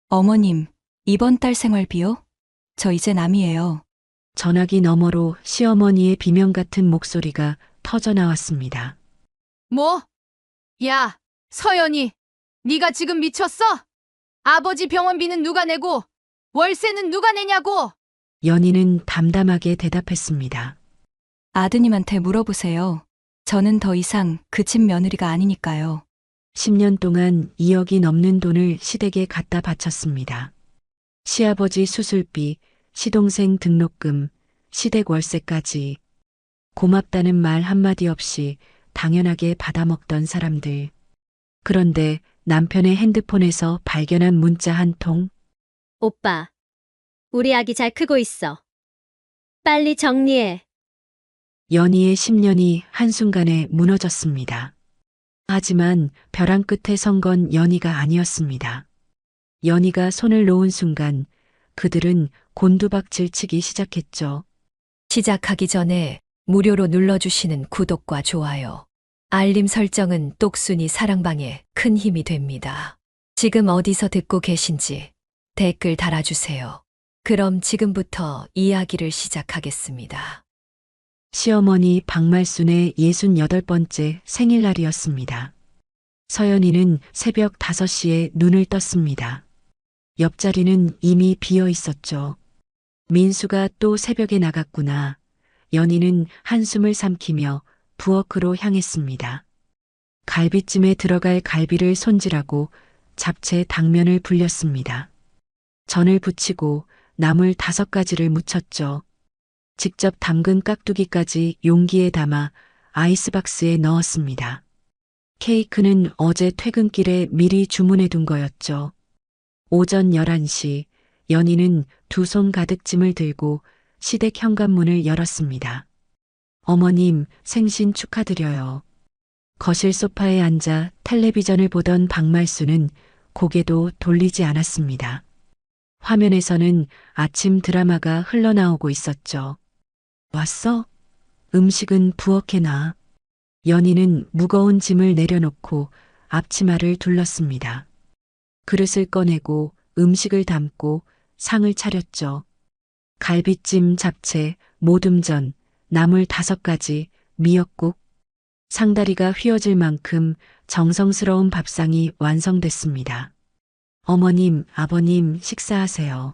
어머님, 이번 달 생활비요? 저 이제 남이에요. 전화기 너머로 시어머니의 비명 같은 목소리가 터져 나왔습니다. 뭐? 야, 서연이, 네가 지금 미쳤어? 아버지 병원비는 누가 내고 월세는 누가 내냐고? 연희는 담담하게 대답했습니다. 아드님한테 물어보세요. 저는 더 이상 그 집 며느리가 아니니까요. 10년 동안 2억이 넘는 돈을 시댁에 갖다 바쳤습니다. 시아버지 수술비, 시동생 등록금, 시댁 월세까지 고맙다는 말 한마디 없이 당연하게 받아먹던 사람들. 그런데 남편의 핸드폰에서 발견한 문자 한 통. 오빠, 우리 아기 잘 크고 있어. 빨리 정리해. 연희의 10년이 한순간에 무너졌습니다. 하지만 벼랑 끝에 선 건 연희가 아니었습니다. 연희가 손을 놓은 순간 그들은 곤두박질 치기 시작했죠. 시작하기 전에 무료로 눌러주시는 구독과 좋아요, 알림 설정은 똑순이 사랑방에 큰 힘이 됩니다. 지금 어디서 듣고 계신지 댓글 달아주세요. 그럼 지금부터 이야기를 시작하겠습니다. 시어머니 박말순의 68번째 생일날이었습니다. 서연이는 새벽 5시에 눈을 떴습니다. 옆자리는 이미 비어 있었죠. 민수가 또 새벽에 나갔구나. 연희는 한숨을 삼키며 부엌으로 향했습니다. 갈비찜에 들어갈 갈비를 손질하고 잡채 당면을 불렸습니다. 전을 부치고 나물 5가지를 무쳤죠. 직접 담근 깍두기까지 용기에 담아 아이스박스에 넣었습니다. 케이크는 어제 퇴근길에 미리 주문해 둔 거였죠. 오전 11시 연희는 2손 가득 짐을 들고 시댁 현관문을 열었습니다. 어머님, 생신 축하드려요. 거실 소파에 앉아 텔레비전을 보던 박말수는 고개도 돌리지 않았습니다. 화면에서는 아침 드라마가 흘러나오고 있었죠. 왔어? 음식은 부엌에 놔. 연희는 무거운 짐을 내려놓고 앞치마를 둘렀습니다. 그릇을 꺼내고 음식을 담고 상을 차렸죠. 갈비찜, 잡채, 모듬전, 나물 5가지, 미역국. 상다리가 휘어질 만큼 정성스러운 밥상이 완성됐습니다. 어머님, 아버님 식사하세요.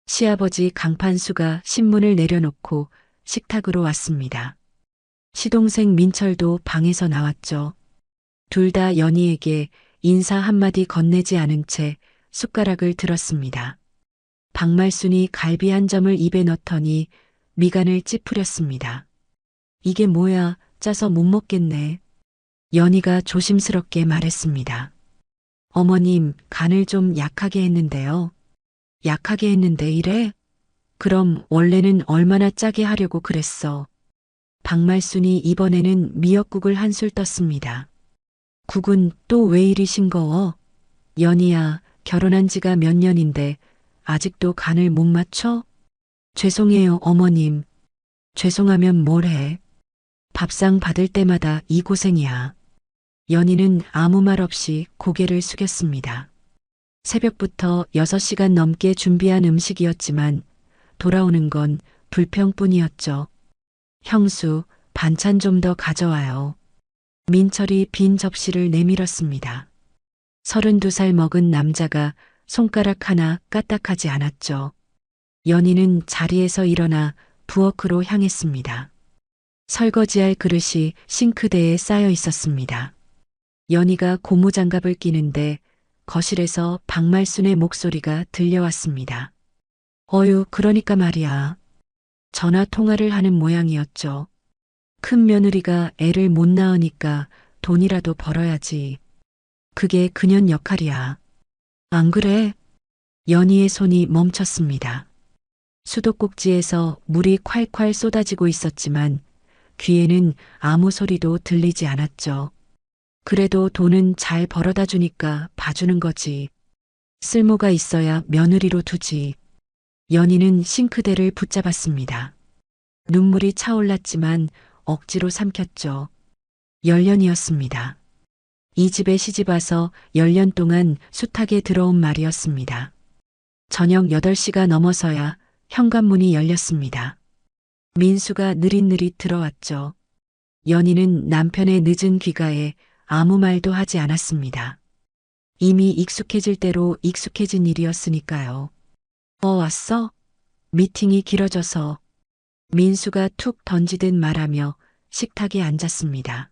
시아버지 강판수가 신문을 내려놓고 식탁으로 왔습니다. 시동생 민철도 방에서 나왔죠. 둘 다 연희에게 인사 한마디 건네지 않은 채 숟가락을 들었습니다. 박말순이 갈비 한 점을 입에 넣더니 미간을 찌푸렸습니다. 이게 뭐야, 짜서 못 먹겠네. 연희가 조심스럽게 말했습니다. 어머님, 간을 좀 약하게 했는데요. 약하게 했는데 이래? 그럼 원래는 얼마나 짜게 하려고 그랬어. 박말순이 이번에는 미역국을 한술 떴습니다. 국은 또 왜 이리 싱거워? 연희야, 결혼한 지가 몇 년인데 아직도 간을 못 맞춰? 죄송해요, 어머님. 죄송하면 뭘 해? 밥상 받을 때마다 이 고생이야. 연희는 아무 말 없이 고개를 숙였습니다. 새벽부터 6시간 넘게 준비한 음식이었지만 돌아오는 건 불평뿐이었죠. 형수, 반찬 좀 더 가져와요. 민철이 빈 접시를 내밀었습니다. 32살 먹은 남자가 손가락 하나 까딱하지 않았죠. 연희는 자리에서 일어나 부엌으로 향했습니다. 설거지할 그릇이 싱크대에 쌓여 있었습니다. 연희가 고무장갑을 끼는데 거실에서 박말순의 목소리가 들려왔습니다. 어휴, 그러니까 말이야. 전화 통화를 하는 모양이었죠. 큰 며느리가 애를 못 낳으니까 돈이라도 벌어야지. 그게 그년 역할이야. 안 그래? 연희의 손이 멈췄습니다. 수도꼭지에서 물이 콸콸 쏟아지고 있었지만 귀에는 아무 소리도 들리지 않았죠. 그래도 돈은 잘 벌어다 주니까 봐주는 거지. 쓸모가 있어야 며느리로 두지. 연희는 싱크대를 붙잡았습니다. 눈물이 차올랐지만 억지로 삼켰죠. 10년이었습니다. 이 집에 시집와서 10년 동안 숱하게 들어온 말이었습니다. 저녁 8시가 넘어서야 현관문이 열렸습니다. 민수가 느릿느릿 들어왔죠. 연희는 남편의 늦은 귀가에 아무 말도 하지 않았습니다. 이미 익숙해질 대로 익숙해진 일이었으니까요. 왔어? 미팅이 길어져서 민수가 툭 던지듯 말하며 식탁에 앉았습니다.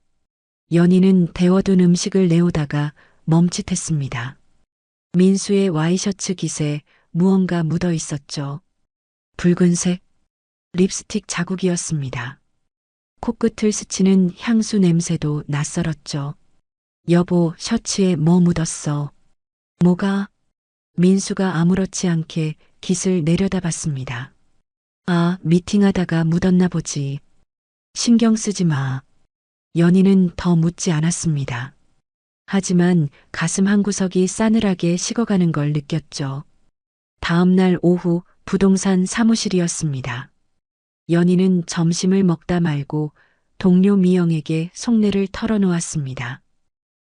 연희는 데워둔 음식을 내오다가 멈칫했습니다. 민수의 와이셔츠 깃에 무언가 묻어 있었죠. 붉은색 립스틱 자국이었습니다. 코끝을 스치는 향수 냄새도 낯설었죠. 여보, 셔츠에 뭐 묻었어? 뭐가? 민수가 아무렇지 않게 깃을 내려다봤습니다. 아, 미팅하다가 묻었나 보지. 신경 쓰지 마. 연희는 더 묻지 않았습니다. 하지만 가슴 한구석이 싸늘하게 식어가는 걸 느꼈죠. 다음 날 오후 부동산 사무실이었습니다. 연희는 점심을 먹다 말고 동료 미영에게 속내를 털어놓았습니다.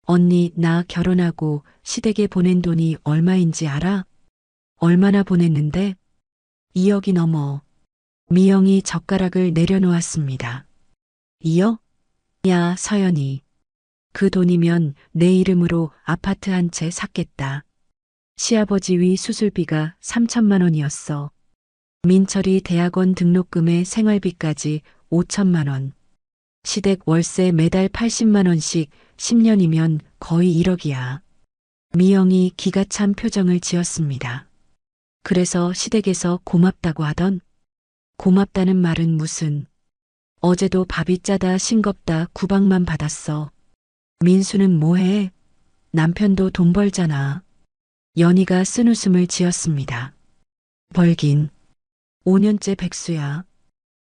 언니, 나 결혼하고 시댁에 보낸 돈이 얼마인지 알아? 얼마나 보냈는데? 2억이 넘어. 미영이 젓가락을 내려놓았습니다. 2억? 야, 서연이. 그 돈이면 내 이름으로 아파트 한 채 샀겠다. 시아버지 위 수술비가 3천만 원이었어. 민철이 대학원 등록금에 생활비까지 5천만 원. 시댁 월세 매달 80만 원씩 10년이면 거의 1억이야. 미영이 기가 찬 표정을 지었습니다. 그래서 시댁에서 고맙다고 하던? 고맙다는 말은 무슨? 어제도 밥이 짜다 싱겁다 구박만 받았어. 민수는 뭐해? 남편도 돈 벌잖아. 연희가 쓴웃음을 지었습니다. 벌긴. 5년째 백수야.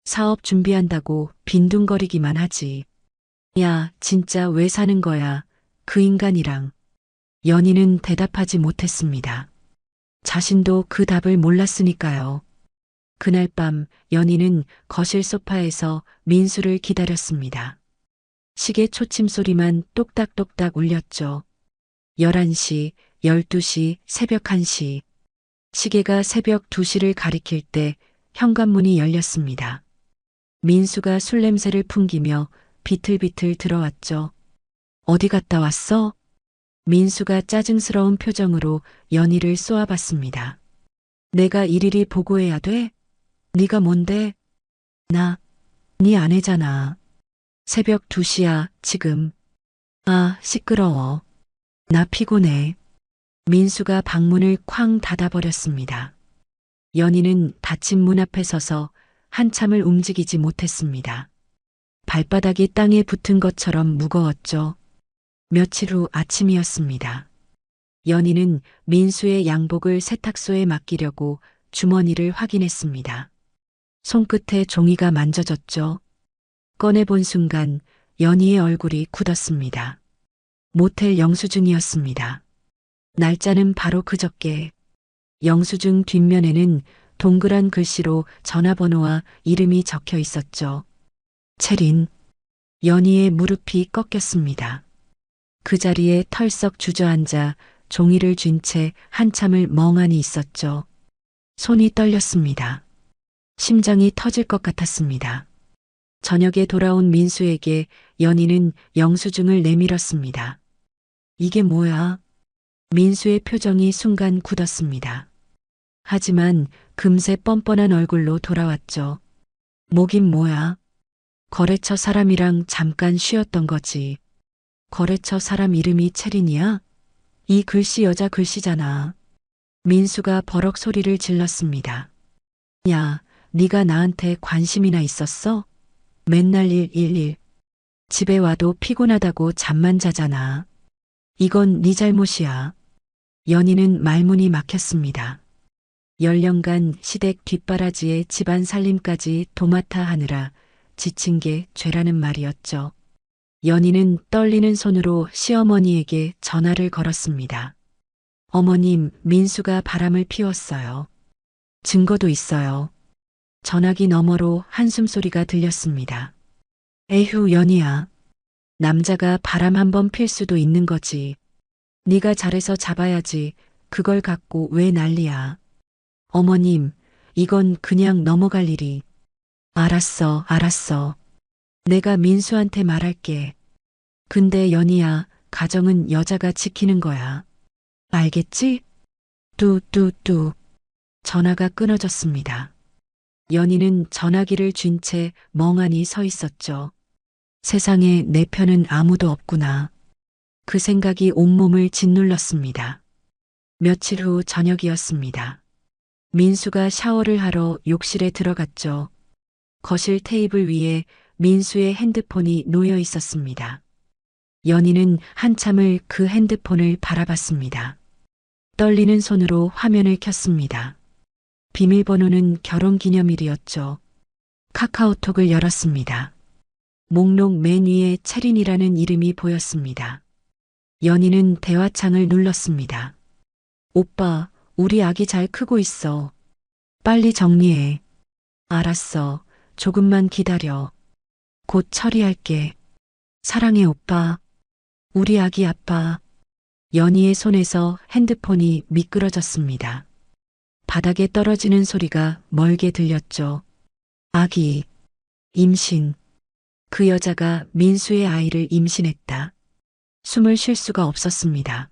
사업 준비한다고 빈둥거리기만 하지. 야, 진짜 왜 사는 거야? 그 인간이랑. 연희는 대답하지 못했습니다. 자신도 그 답을 몰랐으니까요. 그날 밤 연희는 거실 소파에서 민수를 기다렸습니다. 시계 초침 소리만 똑딱똑딱 울렸죠. 11시, 12시, 새벽 1시. 시계가 새벽 2시를 가리킬 때 현관문이 열렸습니다. 민수가 술 냄새를 풍기며 비틀비틀 들어왔죠. 어디 갔다 왔어? 민수가 짜증스러운 표정으로 연희를 쏘아봤습니다. 내가 일일이 보고해야 돼? 네가 뭔데? 나, 네 아내잖아. 새벽 2시야, 지금. 아, 시끄러워. 나 피곤해. 민수가 방문을 쾅 닫아버렸습니다. 연희는 닫힌 문 앞에 서서 한참을 움직이지 못했습니다. 발바닥이 땅에 붙은 것처럼 무거웠죠. 며칠 후 아침이었습니다. 연희는 민수의 양복을 세탁소에 맡기려고 주머니를 확인했습니다. 손끝에 종이가 만져졌죠. 꺼내본 순간 연희의 얼굴이 굳었습니다. 모텔 영수증이었습니다. 날짜는 바로 그저께. 영수증 뒷면에는 동그란 글씨로 전화번호와 이름이 적혀 있었죠. 채린. 연희의 무릎이 꺾였습니다. 그 자리에 털썩 주저앉아 종이를 쥔 채 한참을 멍하니 있었죠. 손이 떨렸습니다. 심장이 터질 것 같았습니다. 저녁에 돌아온 민수에게 연희는 영수증을 내밀었습니다. 이게 뭐야? 민수의 표정이 순간 굳었습니다. 하지만 금세 뻔뻔한 얼굴로 돌아왔죠. 뭐긴 뭐야? 거래처 사람이랑 잠깐 쉬었던 거지. 거래처 사람 이름이 채린이야? 이 글씨 여자 글씨잖아. 민수가 버럭 소리를 질렀습니다. 야, 네가 나한테 관심이나 있었어? 맨날 111. 집에 와도 피곤하다고 잠만 자잖아. 이건 네 잘못이야. 연희는 말문이 막혔습니다. 10년간 시댁 뒷바라지에 집안 살림까지 도맡아 하느라 지친 게 죄라는 말이었죠. 연희는 떨리는 손으로 시어머니에게 전화를 걸었습니다. 어머님, 민수가 바람을 피웠어요. 증거도 있어요. 전화기 너머로 한숨소리가 들렸습니다. 에휴, 연희야. 남자가 바람 한번 필 수도 있는 거지. 네가 잘해서 잡아야지. 그걸 갖고 왜 난리야. 어머님, 이건 그냥 넘어갈 일이. 알았어, 알았어. 내가 민수한테 말할게. 근데 연희야, 가정은 여자가 지키는 거야. 알겠지? 뚜뚜뚜. 전화가 끊어졌습니다. 연희는 전화기를 쥔 채 멍하니 서 있었죠. 세상에 내 편은 아무도 없구나. 그 생각이 온몸을 짓눌렀습니다. 며칠 후 저녁이었습니다. 민수가 샤워를 하러 욕실에 들어갔죠. 거실 테이블 위에 민수의 핸드폰이 놓여 있었습니다. 연희는 한참을 그 핸드폰을 바라봤습니다. 떨리는 손으로 화면을 켰습니다. 비밀번호는 결혼기념일이었죠. 카카오톡을 열었습니다. 목록 맨 위에 채린이라는 이름이 보였습니다. 연희는 대화창을 눌렀습니다. 오빠, 우리 아기 잘 크고 있어. 빨리 정리해. 알았어. 조금만 기다려. 곧 처리할게. 사랑해, 오빠. 우리 아기 아빠. 연희의 손에서 핸드폰이 미끄러졌습니다. 바닥에 떨어지는 소리가 멀게 들렸죠. 아기. 임신. 그 여자가 민수의 아이를 임신했다. 숨을 쉴 수가 없었습니다.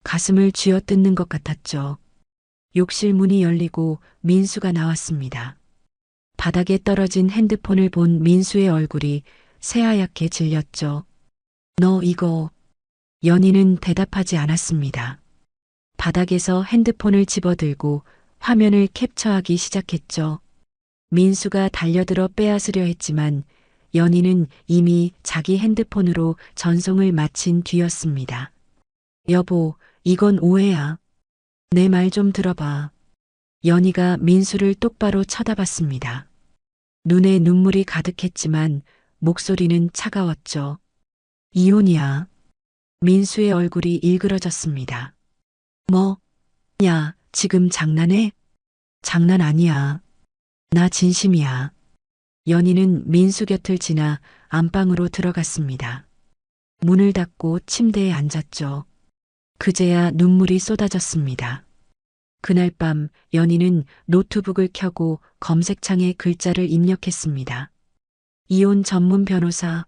가슴을 쥐어뜯는 것 같았죠. 욕실 문이 열리고 민수가 나왔습니다. 바닥에 떨어진 핸드폰을 본 민수의 얼굴이 새하얗게 질렸죠. 너 이거. 연희는 대답하지 않았습니다. 바닥에서 핸드폰을 집어들고 화면을 캡처하기 시작했죠. 민수가 달려들어 빼앗으려 했지만 연희는 이미 자기 핸드폰으로 전송을 마친 뒤였습니다. 여보, 이건 오해야. 내 말 좀 들어봐. 연희가 민수를 똑바로 쳐다봤습니다. 눈에 눈물이 가득했지만 목소리는 차가웠죠. 이혼이야. 민수의 얼굴이 일그러졌습니다. 뭐? 야, 지금 장난해? 장난 아니야. 나 진심이야. 연희는 민수 곁을 지나 안방으로 들어갔습니다. 문을 닫고 침대에 앉았죠. 그제야 눈물이 쏟아졌습니다. 그날 밤 연희는 노트북을 켜고 검색창에 글자를 입력했습니다. 이혼 전문 변호사.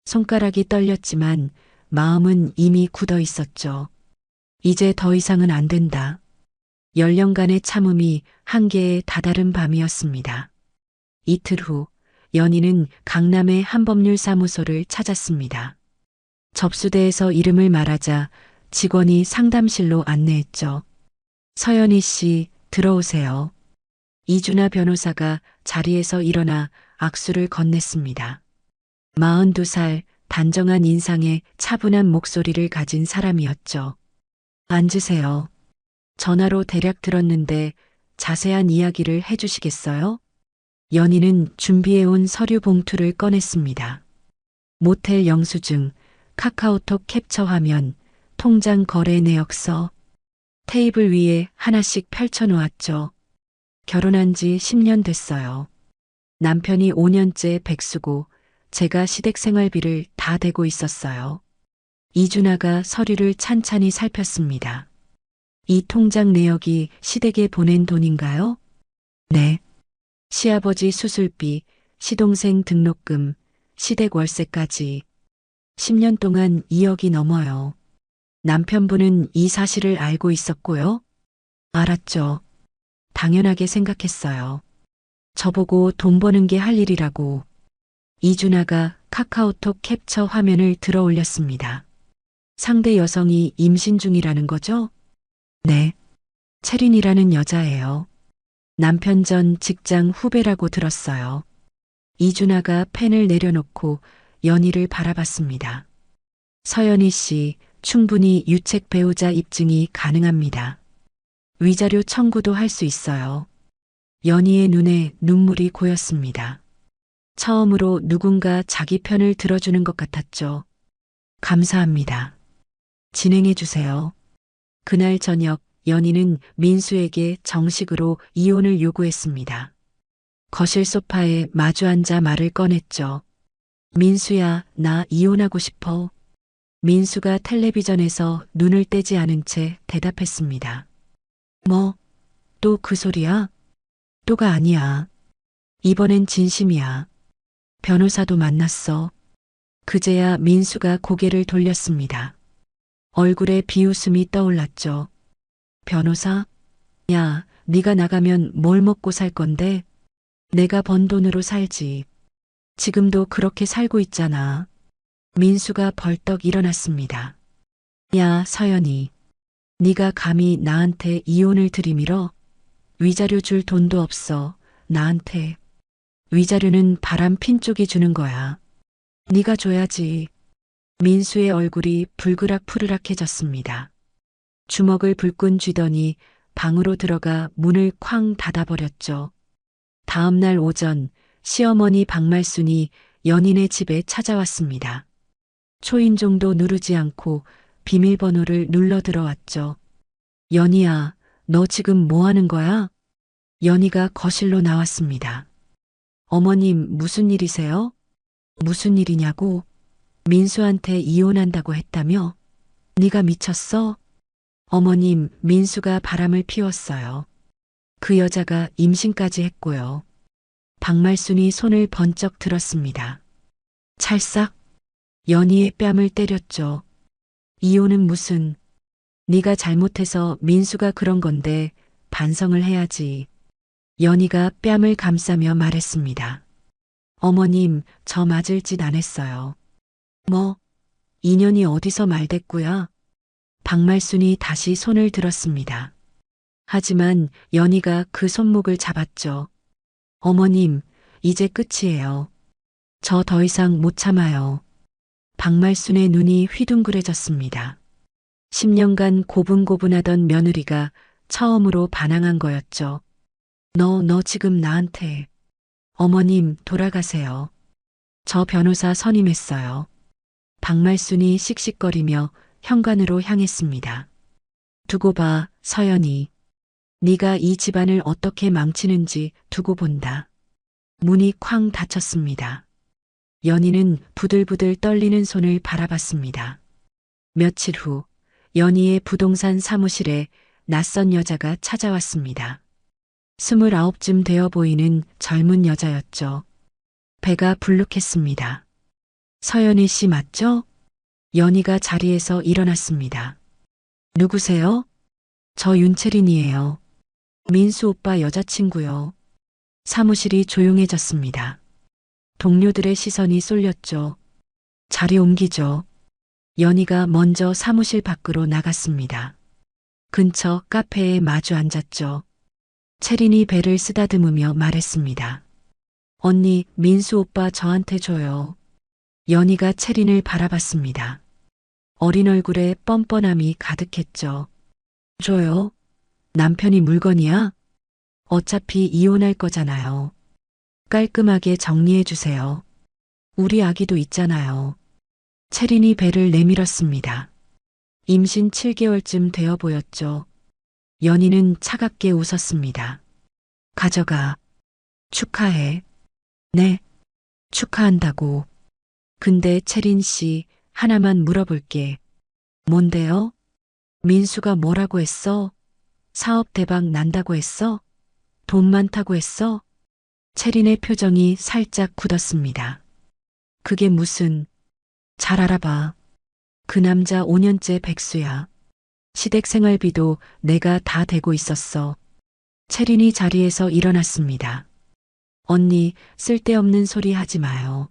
손가락이 떨렸지만 마음은 이미 굳어 있었죠. 이제 더 이상은 안 된다. 열년간의 참음이 한계에 다다른 밤이었습니다. 이틀 후 연희는 강남의 한법률사무소를 찾았습니다. 접수대에서 이름을 말하자 직원이 상담실로 안내했죠. 서연희 씨, 들어오세요. 이준하 변호사가 자리에서 일어나 악수를 건넸습니다. 42살 단정한 인상에 차분한 목소리를 가진 사람이었죠. 앉으세요. 전화로 대략 들었는데 자세한 이야기를 해주시겠어요? 연희는 준비해온 서류 봉투를 꺼냈습니다. 모텔 영수증, 카카오톡 캡처 화면, 통장 거래 내역서, 테이블 위에 하나씩 펼쳐놓았죠. 결혼한 지 10년 됐어요. 남편이 5년째 백수고 제가 시댁 생활비를 다 대고 있었어요. 이준하가 서류를 찬찬히 살폈습니다. 이 통장 내역이 시댁에 보낸 돈인가요? 네. 시아버지 수술비, 시동생 등록금, 시댁 월세까지 10년 동안 2억이 넘어요. 남편분은 이 사실을 알고 있었고요. 알았죠. 당연하게 생각했어요. 저보고 돈 버는 게 할 일이라고. 이준하가 카카오톡 캡처 화면을 들어 올렸습니다. 상대 여성이 임신 중이라는 거죠? 네. 채린이라는 여자예요. 남편 전 직장 후배라고 들었어요. 이준하가 펜을 내려놓고 연희를 바라봤습니다. 서연희 씨, 충분히 유책 배우자 입증이 가능합니다. 위자료 청구도 할 수 있어요. 연희의 눈에 눈물이 고였습니다. 처음으로 누군가 자기 편을 들어주는 것 같았죠. 감사합니다. 진행해 주세요. 그날 저녁 연희는 민수에게 정식으로 이혼을 요구했습니다. 거실 소파에 마주 앉아 말을 꺼냈죠. 민수야, 나 이혼하고 싶어. 민수가 텔레비전에서 눈을 떼지 않은 채 대답했습니다. 뭐? 또 그 소리야? 또가 아니야. 이번엔 진심이야. 변호사도 만났어. 그제야 민수가 고개를 돌렸습니다. 얼굴에 비웃음이 떠올랐죠. 변호사? 야, 네가 나가면 뭘 먹고 살 건데? 내가 번 돈으로 살지. 지금도 그렇게 살고 있잖아. 민수가 벌떡 일어났습니다. 야, 서연이. 네가 감히 나한테 이혼을 들이밀어? 위자료 줄 돈도 없어. 나한테. 위자료는 바람 핀 쪽이 주는 거야. 네가 줘야지. 민수의 얼굴이 불그락푸르락해졌습니다. 주먹을 불끈 쥐더니 방으로 들어가 문을 쾅 닫아버렸죠. 다음 날 오전 시어머니 박말순이 연인의 집에 찾아왔습니다. 초인종도 누르지 않고 비밀번호를 눌러 들어왔죠. 연희야, 너 지금 뭐 하는 거야? 연희가 거실로 나왔습니다. 어머님, 무슨 일이세요? 무슨 일이냐고? 민수한테 이혼한다고 했다며? 네가 미쳤어? 어머님, 민수가 바람을 피웠어요. 그 여자가 임신까지 했고요. 박말순이 손을 번쩍 들었습니다. 찰싹 연희의 뺨을 때렸죠. 이혼은 무슨, 네가 잘못해서 민수가 그런 건데 반성을 해야지. 연희가 뺨을 감싸며 말했습니다. 어머님, 저 맞을 짓 안 했어요. 뭐, 인연이 어디서 말댔구야? 박말순이 다시 손을 들었습니다. 하지만 연희가 그 손목을 잡았죠. 어머님, 이제 끝이에요. 저 더 이상 못 참아요. 박말순의 눈이 휘둥그레졌습니다. 10년간 고분고분하던 며느리가 처음으로 반항한 거였죠. 너 지금 나한테. 어머님, 돌아가세요. 저 변호사 선임했어요. 박말순이 씩씩거리며 현관으로 향했습니다. 두고 봐, 서연이. 네가 이 집안을 어떻게 망치는지 두고 본다. 문이 쾅 닫혔습니다. 연희는 부들부들 떨리는 손을 바라봤습니다. 며칠 후 연희의 부동산 사무실에 낯선 여자가 찾아왔습니다. 29쯤 되어 보이는 젊은 여자였죠. 배가 불룩했습니다. 서연희 씨 맞죠? 연희가 자리에서 일어났습니다. 누구세요? 저 윤채린이에요. 민수 오빠 여자친구요. 사무실이 조용해졌습니다. 동료들의 시선이 쏠렸죠. 자리 옮기죠. 연희가 먼저 사무실 밖으로 나갔습니다. 근처 카페에 마주 앉았죠. 채린이 배를 쓰다듬으며 말했습니다. 언니, 민수 오빠 저한테 줘요. 연희가 채린을 바라봤습니다. 어린 얼굴에 뻔뻔함이 가득했죠. 줘요? 남편이 물건이야? 어차피 이혼할 거잖아요. 깔끔하게 정리해 주세요. 우리 아기도 있잖아요. 채린이 배를 내밀었습니다. 임신 7개월쯤 되어 보였죠. 연희는 차갑게 웃었습니다. 가져가. 축하해. 네, 축하한다고. 근데 채린 씨, 하나만 물어볼게. 뭔데요? 민수가 뭐라고 했어? 사업 대박 난다고 했어? 돈 많다고 했어? 채린의 표정이 살짝 굳었습니다. 그게 무슨, 잘 알아봐. 그 남자 5년째 백수야. 시댁 생활비도 내가 다 대고 있었어. 채린이 자리에서 일어났습니다. 언니, 쓸데없는 소리 하지 마요.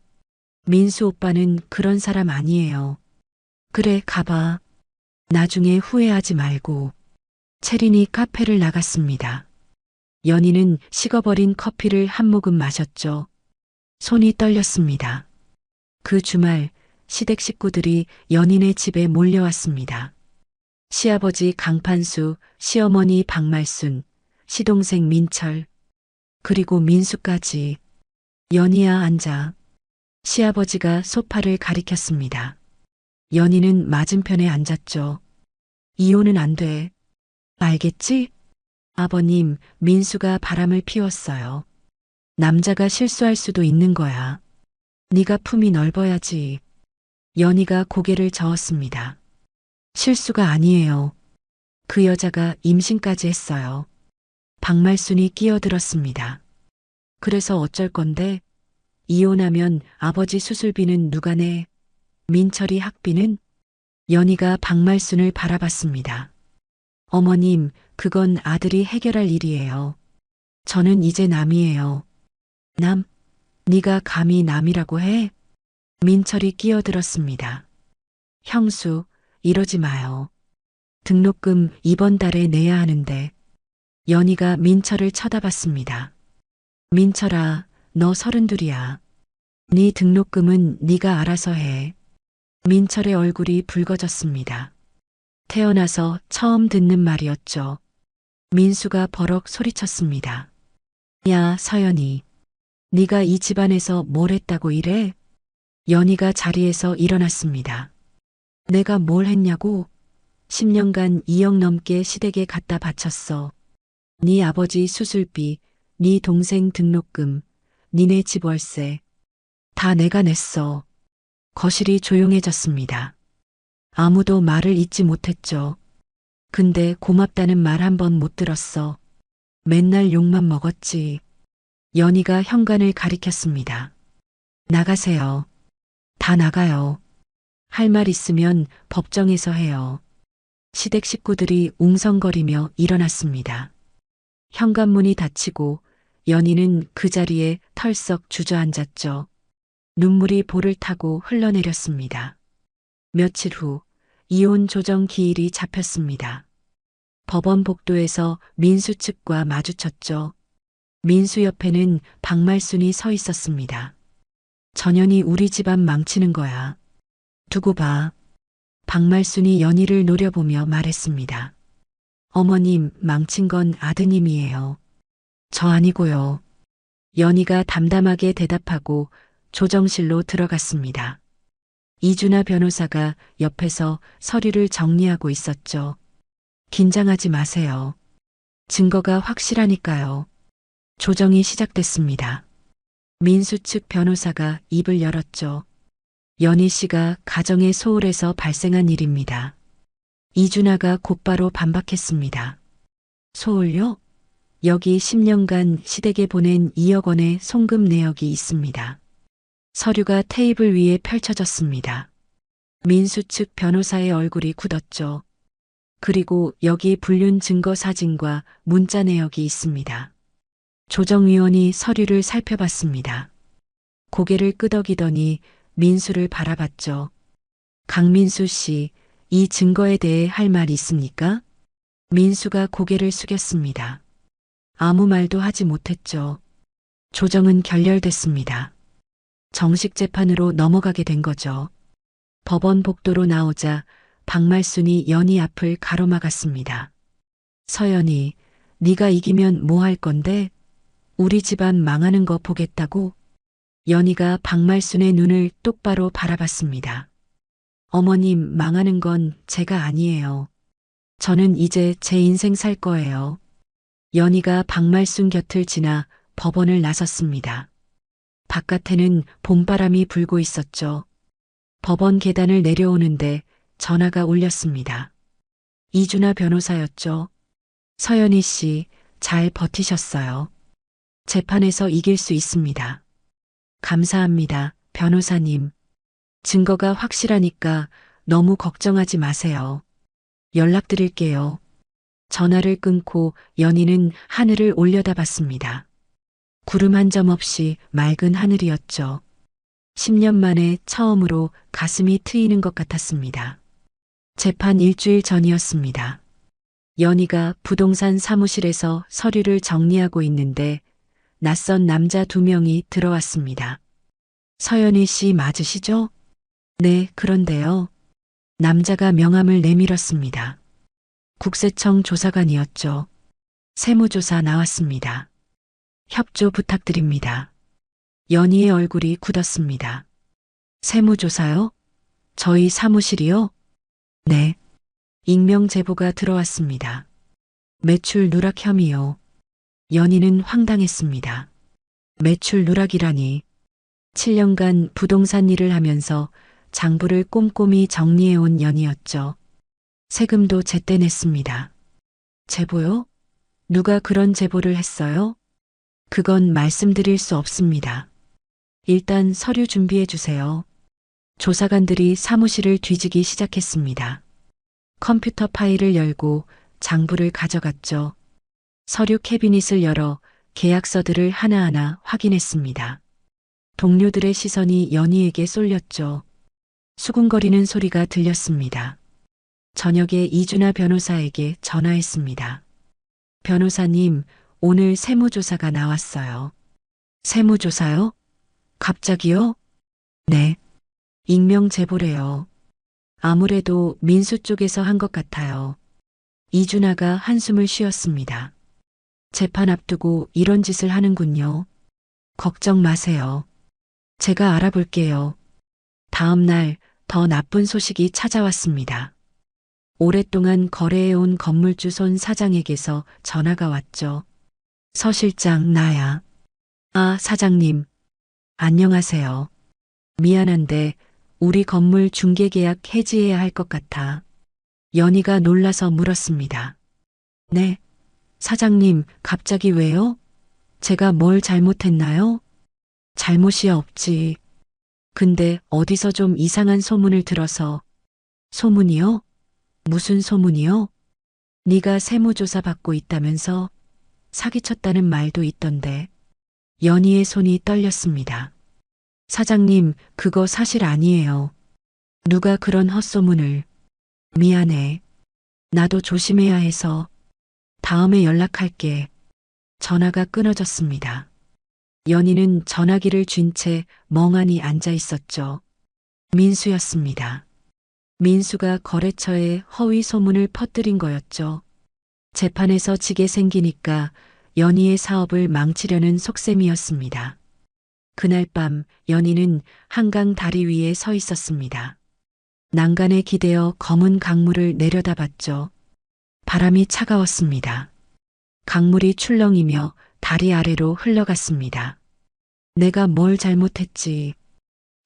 민수 오빠는 그런 사람 아니에요. 그래, 가봐. 나중에 후회하지 말고. 채린이 카페를 나갔습니다. 연희는 식어버린 커피를 한 모금 마셨죠. 손이 떨렸습니다. 그 주말 시댁 식구들이 연희네 집에 몰려왔습니다. 시아버지 강판수, 시어머니 박말순, 시동생 민철, 그리고 민수까지. 연희야, 앉아. 시아버지가 소파를 가리켰습니다. 연희는 맞은편에 앉았죠. 이혼은 안 돼. 알겠지? 아버님, 민수가 바람을 피웠어요. 남자가 실수할 수도 있는 거야. 네가 품이 넓어야지. 연희가 고개를 저었습니다. 실수가 아니에요. 그 여자가 임신까지 했어요. 박말순이 끼어들었습니다. 그래서 어쩔 건데? 이혼하면 아버지 수술비는 누가 내? 민철이 학비는? 연희가 박말순을 바라봤습니다. 어머님, 그건 아들이 해결할 일이에요. 저는 이제 남이에요. 남? 네가 감히 남이라고 해? 민철이 끼어들었습니다. 형수, 이러지 마요. 등록금 이번 달에 내야 하는데. 연희가 민철을 쳐다봤습니다. 민철아, 너 32이야. 네 등록금은 네가 알아서 해. 민철의 얼굴이 붉어졌습니다. 태어나서 처음 듣는 말이었죠. 민수가 버럭 소리쳤습니다. 야, 서연이. 네가 이 집안에서 뭘 했다고 이래? 연희가 자리에서 일어났습니다. 내가 뭘 했냐고? 10년간 2억 넘게 시댁에 갖다 바쳤어. 네 아버지 수술비, 네 동생 등록금, 니네 집 월세. 다 내가 냈어. 거실이 조용해졌습니다. 아무도 말을 잇지 못했죠. 근데 고맙다는 말 한 번 못 들었어. 맨날 욕만 먹었지. 연희가 현관을 가리켰습니다. 나가세요. 다 나가요. 할 말 있으면 법정에서 해요. 시댁 식구들이 웅성거리며 일어났습니다. 현관문이 닫히고 연희는 그 자리에 털썩 주저앉았죠. 눈물이 볼을 타고 흘러내렸습니다. 며칠 후 이혼 조정 기일이 잡혔습니다. 법원 복도에서 민수 측과 마주쳤죠. 민수 옆에는 박말순이 서 있었습니다. 전현이 우리 집안 망치는 거야. 두고 봐. 박말순이 연희를 노려보며 말했습니다. 어머님, 망친 건 아드님이에요. 저 아니고요. 연희가 담담하게 대답하고 조정실로 들어갔습니다. 이준하 변호사가 옆에서 서류를 정리하고 있었죠. 긴장하지 마세요. 증거가 확실하니까요. 조정이 시작됐습니다. 민수 측 변호사가 입을 열었죠. 연희 씨가 가정의 소홀에서 발생한 일입니다. 이준하가 곧바로 반박했습니다. 소홀요? 여기 10년간 시댁에 보낸 2억 원의 송금 내역이 있습니다. 서류가 테이블 위에 펼쳐졌습니다. 민수 측 변호사의 얼굴이 굳었죠. 그리고 여기 불륜 증거 사진과 문자 내역이 있습니다. 조정위원이 서류를 살펴봤습니다. 고개를 끄덕이더니 민수를 바라봤죠. 강민수 씨, 이 증거에 대해 할 말 있습니까? 민수가 고개를 숙였습니다. 아무 말도 하지 못했죠. 조정은 결렬됐습니다. 정식 재판으로 넘어가게 된 거죠. 법원 복도로 나오자 박말순이 연희 앞을 가로막았습니다. 서연이, 네가 이기면 뭐 할 건데? 우리 집안 망하는 거 보겠다고? 연희가 박말순의 눈을 똑바로 바라봤습니다. 어머님, 망하는 건 제가 아니에요. 저는 이제 제 인생 살 거예요. 연희가 박말순 곁을 지나 법원을 나섰습니다. 바깥에는 봄바람이 불고 있었죠. 법원 계단을 내려오는데 전화가 울렸습니다. 이준하 변호사였죠. 서연희 씨, 잘 버티셨어요. 재판에서 이길 수 있습니다. 감사합니다, 변호사님. 증거가 확실하니까 너무 걱정하지 마세요. 연락드릴게요. 전화를 끊고 연희는 하늘을 올려다봤습니다. 구름 한 점 없이 맑은 하늘이었죠. 10년 만에 처음으로 가슴이 트이는 것 같았습니다. 재판 일주일 전이었습니다. 연희가 부동산 사무실에서 서류를 정리하고 있는데 낯선 남자 2명이 들어왔습니다. 서연희 씨 맞으시죠? 네, 그런데요. 남자가 명함을 내밀었습니다. 국세청 조사관이었죠. 세무조사 나왔습니다. 협조 부탁드립니다. 연희의 얼굴이 굳었습니다. 세무조사요? 저희 사무실이요? 네. 익명 제보가 들어왔습니다. 매출 누락 혐의요. 연희는 황당했습니다. 매출 누락이라니. 7년간 부동산 일을 하면서 장부를 꼼꼼히 정리해온 연희였죠. 세금도 제때 냈습니다. 제보요? 누가 그런 제보를 했어요? 그건 말씀드릴 수 없습니다. 일단 서류 준비해 주세요. 조사관들이 사무실을 뒤지기 시작했습니다. 컴퓨터 파일을 열고 장부를 가져갔죠. 서류 캐비닛을 열어 계약서들을 하나하나 확인했습니다. 동료들의 시선이 연희에게 쏠렸죠. 수군거리는 소리가 들렸습니다. 저녁에 이준하 변호사에게 전화했습니다. 변호사님, 오늘 세무조사가 나왔어요. 세무조사요? 갑자기요? 네. 익명 제보래요. 아무래도 민수 쪽에서 한 것 같아요. 이준하가 한숨을 쉬었습니다. 재판 앞두고 이런 짓을 하는군요. 걱정 마세요. 제가 알아볼게요. 다음 날 더 나쁜 소식이 찾아왔습니다. 오랫동안 거래해온 건물주 손 사장에게서 전화가 왔죠. 서 실장, 나야. 아, 사장님. 안녕하세요. 미안한데 우리 건물 중개계약 해지해야 할 것 같아. 연희가 놀라서 물었습니다. 네. 사장님, 갑자기 왜요? 제가 뭘 잘못했나요? 잘못이야 없지. 근데 어디서 좀 이상한 소문을 들어서. 소문이요? 무슨 소문이요? 네가 세무조사 받고 있다면서 사기쳤다는 말도 있던데. 연희의 손이 떨렸습니다. 사장님, 그거 사실 아니에요. 누가 그런 헛소문을. 미안해. 나도 조심해야 해서. 다음에 연락할게. 전화가 끊어졌습니다. 연희는 전화기를 쥔 채 멍하니 앉아 있었죠. 민수였습니다. 민수가 거래처에 허위 소문을 퍼뜨린 거였죠. 재판에서 지게 생기니까 연희의 사업을 망치려는 속셈이었습니다. 그날 밤 연희는 한강 다리 위에 서 있었습니다. 난간에 기대어 검은 강물을 내려다봤죠. 바람이 차가웠습니다. 강물이 출렁이며 다리 아래로 흘러갔습니다. 내가 뭘 잘못했지.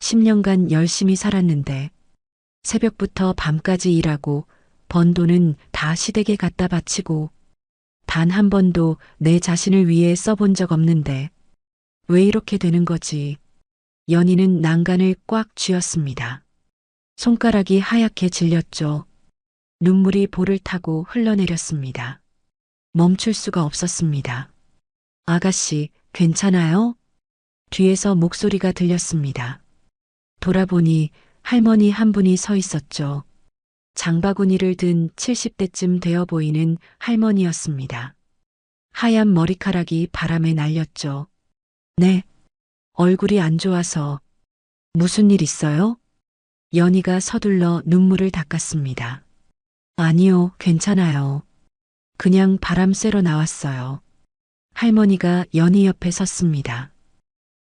10년간 열심히 살았는데 새벽부터 밤까지 일하고 번 돈은 다 시댁에 갖다 바치고 단 한 번도 내 자신을 위해 써본 적 없는데 왜 이렇게 되는 거지? 연희는 난간을 꽉 쥐었습니다. 손가락이 하얗게 질렸죠. 눈물이 볼을 타고 흘러내렸습니다. 멈출 수가 없었습니다. 아가씨, 괜찮아요? 뒤에서 목소리가 들렸습니다. 돌아보니 할머니 한 분이 서 있었죠. 장바구니를 든 70대쯤 되어 보이는 할머니였습니다. 하얀 머리카락이 바람에 날렸죠. 네. 얼굴이 안 좋아서. 무슨 일 있어요? 연희가 서둘러 눈물을 닦았습니다. 아니요, 괜찮아요. 그냥 바람 쐬러 나왔어요. 할머니가 연희 옆에 섰습니다.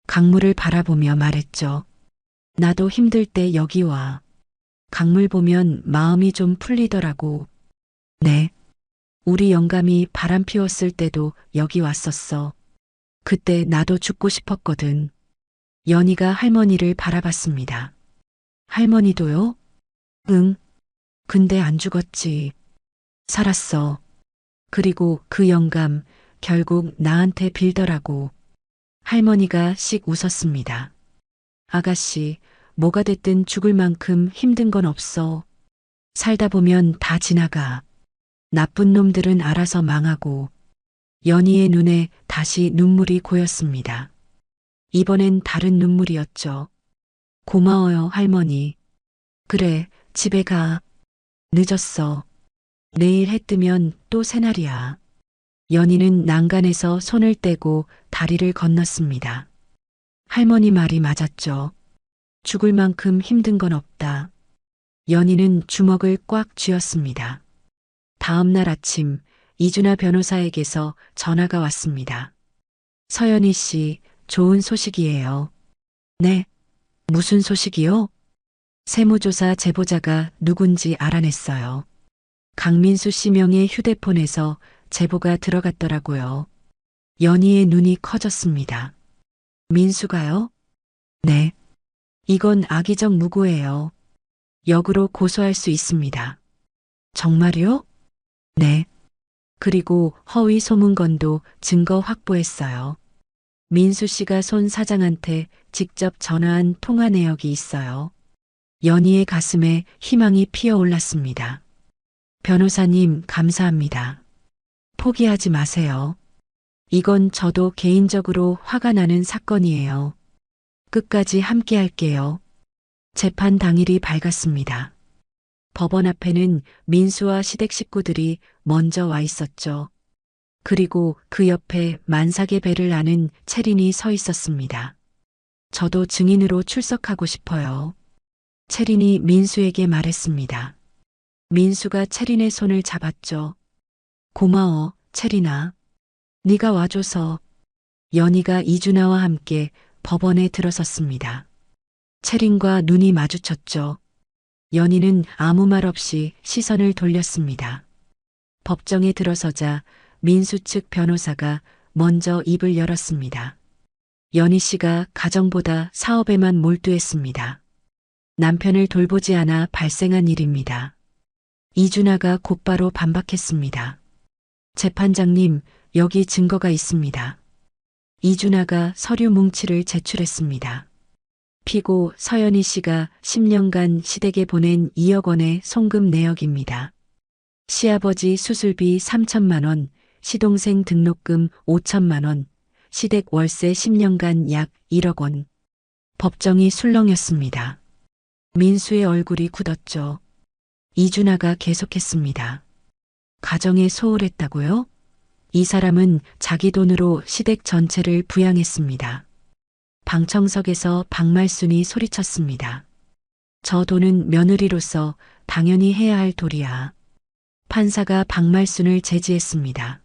강물을 바라보며 말했죠. 나도 힘들 때 여기 와. 강물 보면 마음이 좀 풀리더라고. 네. 우리 영감이 바람 피웠을 때도 여기 왔었어. 그때 나도 죽고 싶었거든. 연희가 할머니를 바라봤습니다. 할머니도요? 응. 근데 안 죽었지. 살았어. 그리고 그 영감 결국 나한테 빌더라고. 할머니가 씩 웃었습니다. 아가씨, 뭐가 됐든 죽을 만큼 힘든 건 없어. 살다 보면 다 지나가. 나쁜 놈들은 알아서 망하고. 연희의 눈에 다시 눈물이 고였습니다. 이번엔 다른 눈물이었죠. 고마워요, 할머니. 그래, 집에 가. 늦었어. 내일 해 뜨면 또 새날이야. 연희는 난간에서 손을 떼고 다리를 건넜습니다. 할머니 말이 맞았죠. 죽을 만큼 힘든 건 없다. 연희는 주먹을 꽉 쥐었습니다. 다음 날 아침 이준하 변호사에게서 전화가 왔습니다. 서연희 씨, 좋은 소식이에요. 네. 무슨 소식이요? 세무조사 제보자가 누군지 알아냈어요. 강민수 씨 명의 휴대폰에서 제보가 들어갔더라고요. 연희의 눈이 커졌습니다. 민수가요? 네. 이건 악의적 무고예요. 역으로 고소할 수 있습니다. 정말요? 네. 그리고 허위 소문건도 증거 확보했어요. 민수 씨가 손 사장한테 직접 전화한 통화 내역이 있어요. 연희의 가슴에 희망이 피어올랐습니다. 변호사님, 감사합니다. 포기하지 마세요. 이건 저도 개인적으로 화가 나는 사건이에요. 끝까지 함께 할게요. 재판 당일이 밝았습니다. 법원 앞에는 민수와 시댁 식구들이 먼저 와 있었죠. 그리고 그 옆에 만삭의 배를 아는 채린이 서 있었습니다. 저도 증인으로 출석하고 싶어요. 채린이 민수에게 말했습니다. 민수가 채린의 손을 잡았죠. 고마워, 채린아. 네가 와줘서. 연희가 이준아와 함께 법원에 들어섰습니다. 채린과 눈이 마주쳤죠. 연희는 아무 말 없이 시선을 돌렸습니다. 법정에 들어서자 민수 측 변호사가 먼저 입을 열었습니다. 연희 씨가 가정보다 사업에만 몰두했습니다. 남편을 돌보지 않아 발생한 일입니다. 이준아가 곧바로 반박했습니다. 재판장님, 여기 증거가 있습니다. 이준아가 서류 뭉치를 제출했습니다. 피고 서연희 씨가 10년간 시댁에 보낸 2억 원의 송금 내역입니다. 시아버지 수술비 3천만 원, 시동생 등록금 5천만 원, 시댁 월세 10년간 약 1억 원. 법정이 술렁였습니다. 민수의 얼굴이 굳었죠. 이준아가 계속했습니다. 가정에 소홀했다고요? 이 사람은 자기 돈으로 시댁 전체를 부양했습니다. 방청석에서 박말순이 소리쳤습니다. 저 돈은 며느리로서 당연히 해야 할 도리야. 판사가 박말순을 제지했습니다.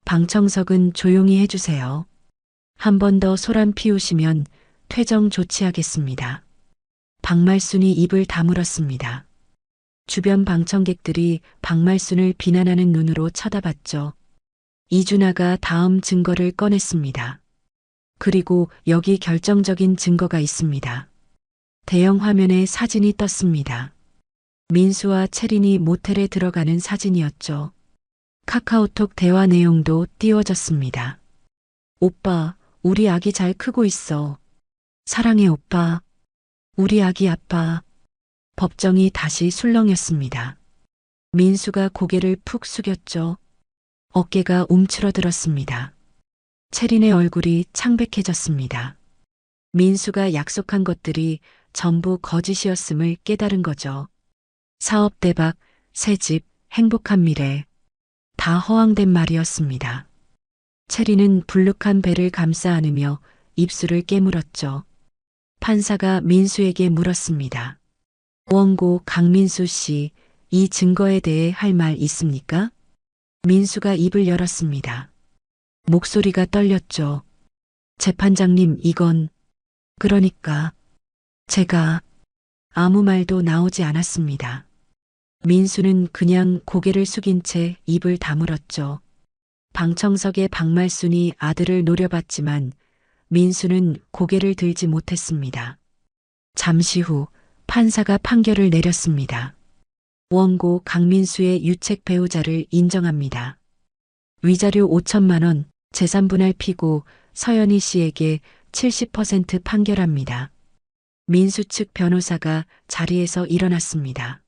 방청석은 조용히 해주세요. 한 번 더 소란 피우시면 퇴정 조치하겠습니다. 박말순이 입을 다물었습니다. 주변 방청객들이 박말순을 비난하는 눈으로 쳐다봤죠. 이준아가 다음 증거를 꺼냈습니다. 그리고 여기 결정적인 증거가 있습니다. 대형 화면에 사진이 떴습니다. 민수와 채린이 모텔에 들어가는 사진이었죠. 카카오톡 대화 내용도 띄워졌습니다. 오빠, 우리 아기 잘 크고 있어. 사랑해 오빠. 우리 아기 아빠. 법정이 다시 술렁였습니다. 민수가 고개를 푹 숙였죠. 어깨가 움츠러들었습니다. 채린의 얼굴이 창백해졌습니다. 민수가 약속한 것들이 전부 거짓이었음을 깨달은 거죠. 사업 대박, 새 집, 행복한 미래. 다 허황된 말이었습니다. 채린은 불룩한 배를 감싸 안으며 입술을 깨물었죠. 판사가 민수에게 물었습니다. 원고 강민수 씨, 이 증거에 대해 할 말 있습니까? 민수가 입을 열었습니다. 목소리가 떨렸죠. 재판장님, 이건 그러니까 제가 아무 말도 나오지 않았습니다. 민수는 그냥 고개를 숙인 채 입을 다물었죠. 방청석의 박말순이 아들을 노려봤지만 민수는 고개를 들지 못했습니다. 잠시 후 판사가 판결을 내렸습니다. 원고 강민수의 유책 배우자를 인정합니다. 위자료 5천만 원, 재산분할 피고 서연희 씨에게 70% 판결합니다. 민수 측 변호사가 자리에서 일어났습니다.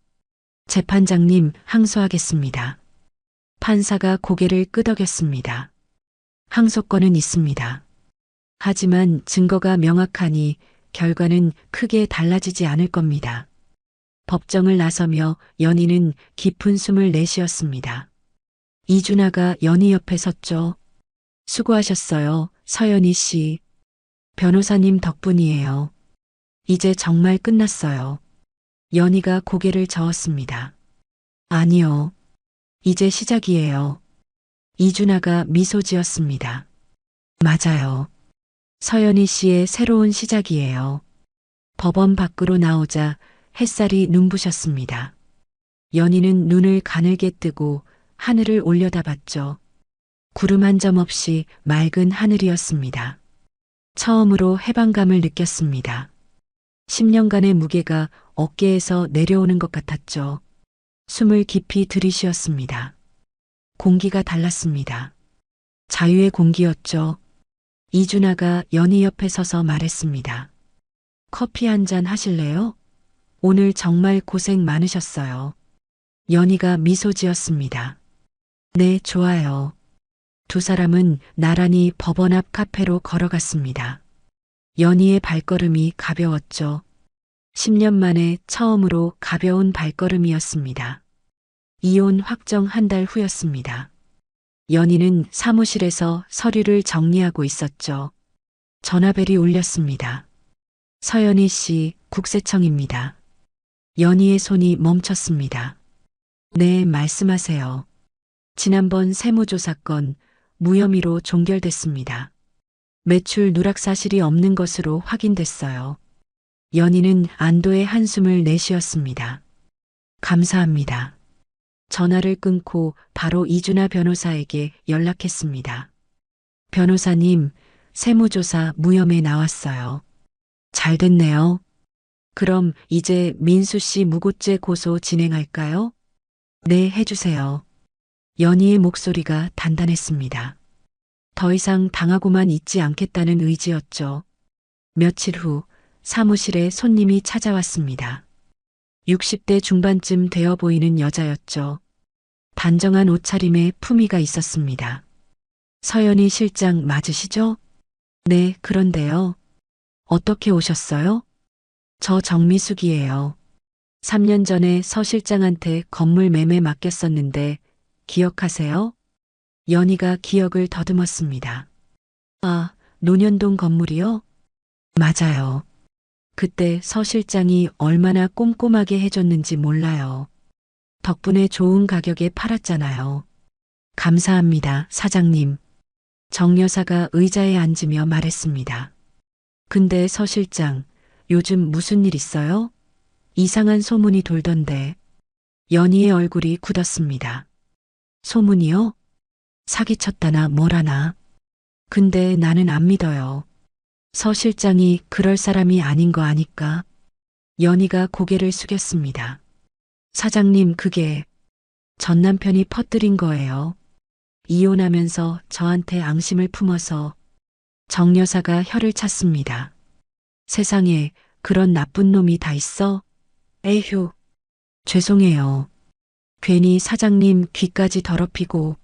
재판장님, 항소하겠습니다. 판사가 고개를 끄덕였습니다. 항소권은 있습니다. 하지만 증거가 명확하니 결과는 크게 달라지지 않을 겁니다. 법정을 나서며 연희는 깊은 숨을 내쉬었습니다. 이준아가 연희 옆에 섰죠. 수고하셨어요, 서연희 씨. 변호사님 덕분이에요. 이제 정말 끝났어요. 연희가 고개를 저었습니다. 아니요. 이제 시작이에요. 이준아가 미소 지었습니다. 맞아요. 서연희 씨의 새로운 시작이에요. 법원 밖으로 나오자 햇살이 눈부셨습니다. 연희는 눈을 가늘게 뜨고 하늘을 올려다봤죠. 구름 한 점 없이 맑은 하늘이었습니다. 처음으로 해방감을 느꼈습니다. 10년간의 무게가 어깨에서 내려오는 것 같았죠. 숨을 깊이 들이쉬었습니다. 공기가 달랐습니다. 자유의 공기였죠. 이준아가 연희 옆에 서서 말했습니다. 커피 한 잔 하실래요? 오늘 정말 고생 많으셨어요. 연희가 미소 지었습니다. 네, 좋아요. 두 사람은 나란히 법원 앞 카페로 걸어갔습니다. 연희의 발걸음이 가벼웠죠. 10년 만에 처음으로 가벼운 발걸음이었습니다. 이혼 확정 한 달 후였습니다. 연희는 사무실에서 서류를 정리하고 있었죠. 전화벨이 울렸습니다. 서연희 씨, 국세청입니다. 연희의 손이 멈췄습니다. 네, 말씀하세요. 지난번 세무조사 건 무혐의로 종결됐습니다. 매출 누락 사실이 없는 것으로 확인됐어요. 연희는 안도의 한숨을 내쉬었습니다. 감사합니다. 전화를 끊고 바로 이준아 변호사에게 연락했습니다. 변호사님, 세무조사 무혐의 나왔어요. 잘 됐네요. 그럼 이제 민수 씨 무고죄 고소 진행할까요? 네, 해주세요. 연희의 목소리가 단단했습니다. 더 이상 당하고만 있지 않겠다는 의지였죠. 며칠 후 사무실에 손님이 찾아왔습니다. 60대 중반쯤 되어 보이는 여자였죠. 단정한 옷차림에 품위가 있었습니다. 서연희 실장 맞으시죠? 네, 그런데요. 어떻게 오셨어요? 저 정미숙이에요. 3년 전에 서 실장한테 건물 매매 맡겼었는데 기억하세요? 연희가 기억을 더듬었습니다. 아, 논현동 건물이요? 맞아요. 그때 서 실장이 얼마나 꼼꼼하게 해줬는지 몰라요. 덕분에 좋은 가격에 팔았잖아요. 감사합니다, 사장님. 정 여사가 의자에 앉으며 말했습니다. 근데 서 실장, 요즘 무슨 일 있어요? 이상한 소문이 돌던데. 연희의 얼굴이 굳었습니다. 소문이요? 사기쳤다나 뭐라나. 근데 나는 안 믿어요. 서 실장이 그럴 사람이 아닌 거 아니까. 연희가 고개를 숙였습니다. 사장님, 그게 전 남편이 퍼뜨린 거예요. 이혼하면서 저한테 앙심을 품어서. 정 여사가 혀를 찼습니다. 세상에 그런 나쁜 놈이 다 있어? 에휴. 죄송해요. 괜히 사장님 귀까지 더럽히고.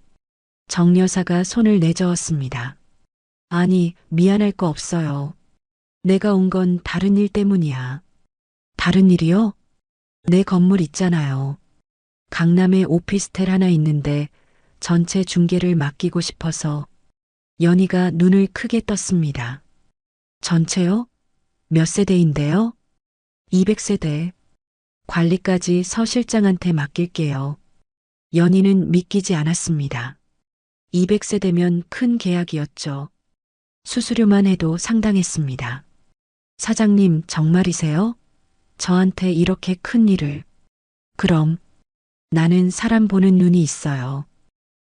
정 여사가 손을 내저었습니다. 아니, 미안할 거 없어요. 내가 온 건 다른 일 때문이야. 다른 일이요? 내 건물 있잖아요. 강남에 오피스텔 하나 있는데 전체 중개를 맡기고 싶어서. 연희가 눈을 크게 떴습니다. 전체요? 몇 세대인데요? 200세대. 관리까지 서 실장한테 맡길게요. 연희는 믿기지 않았습니다. 200세대면 큰 계약이었죠. 수수료만 해도 상당했습니다. 사장님, 정말이세요? 저한테 이렇게 큰 일을. 그럼 나는 사람 보는 눈이 있어요.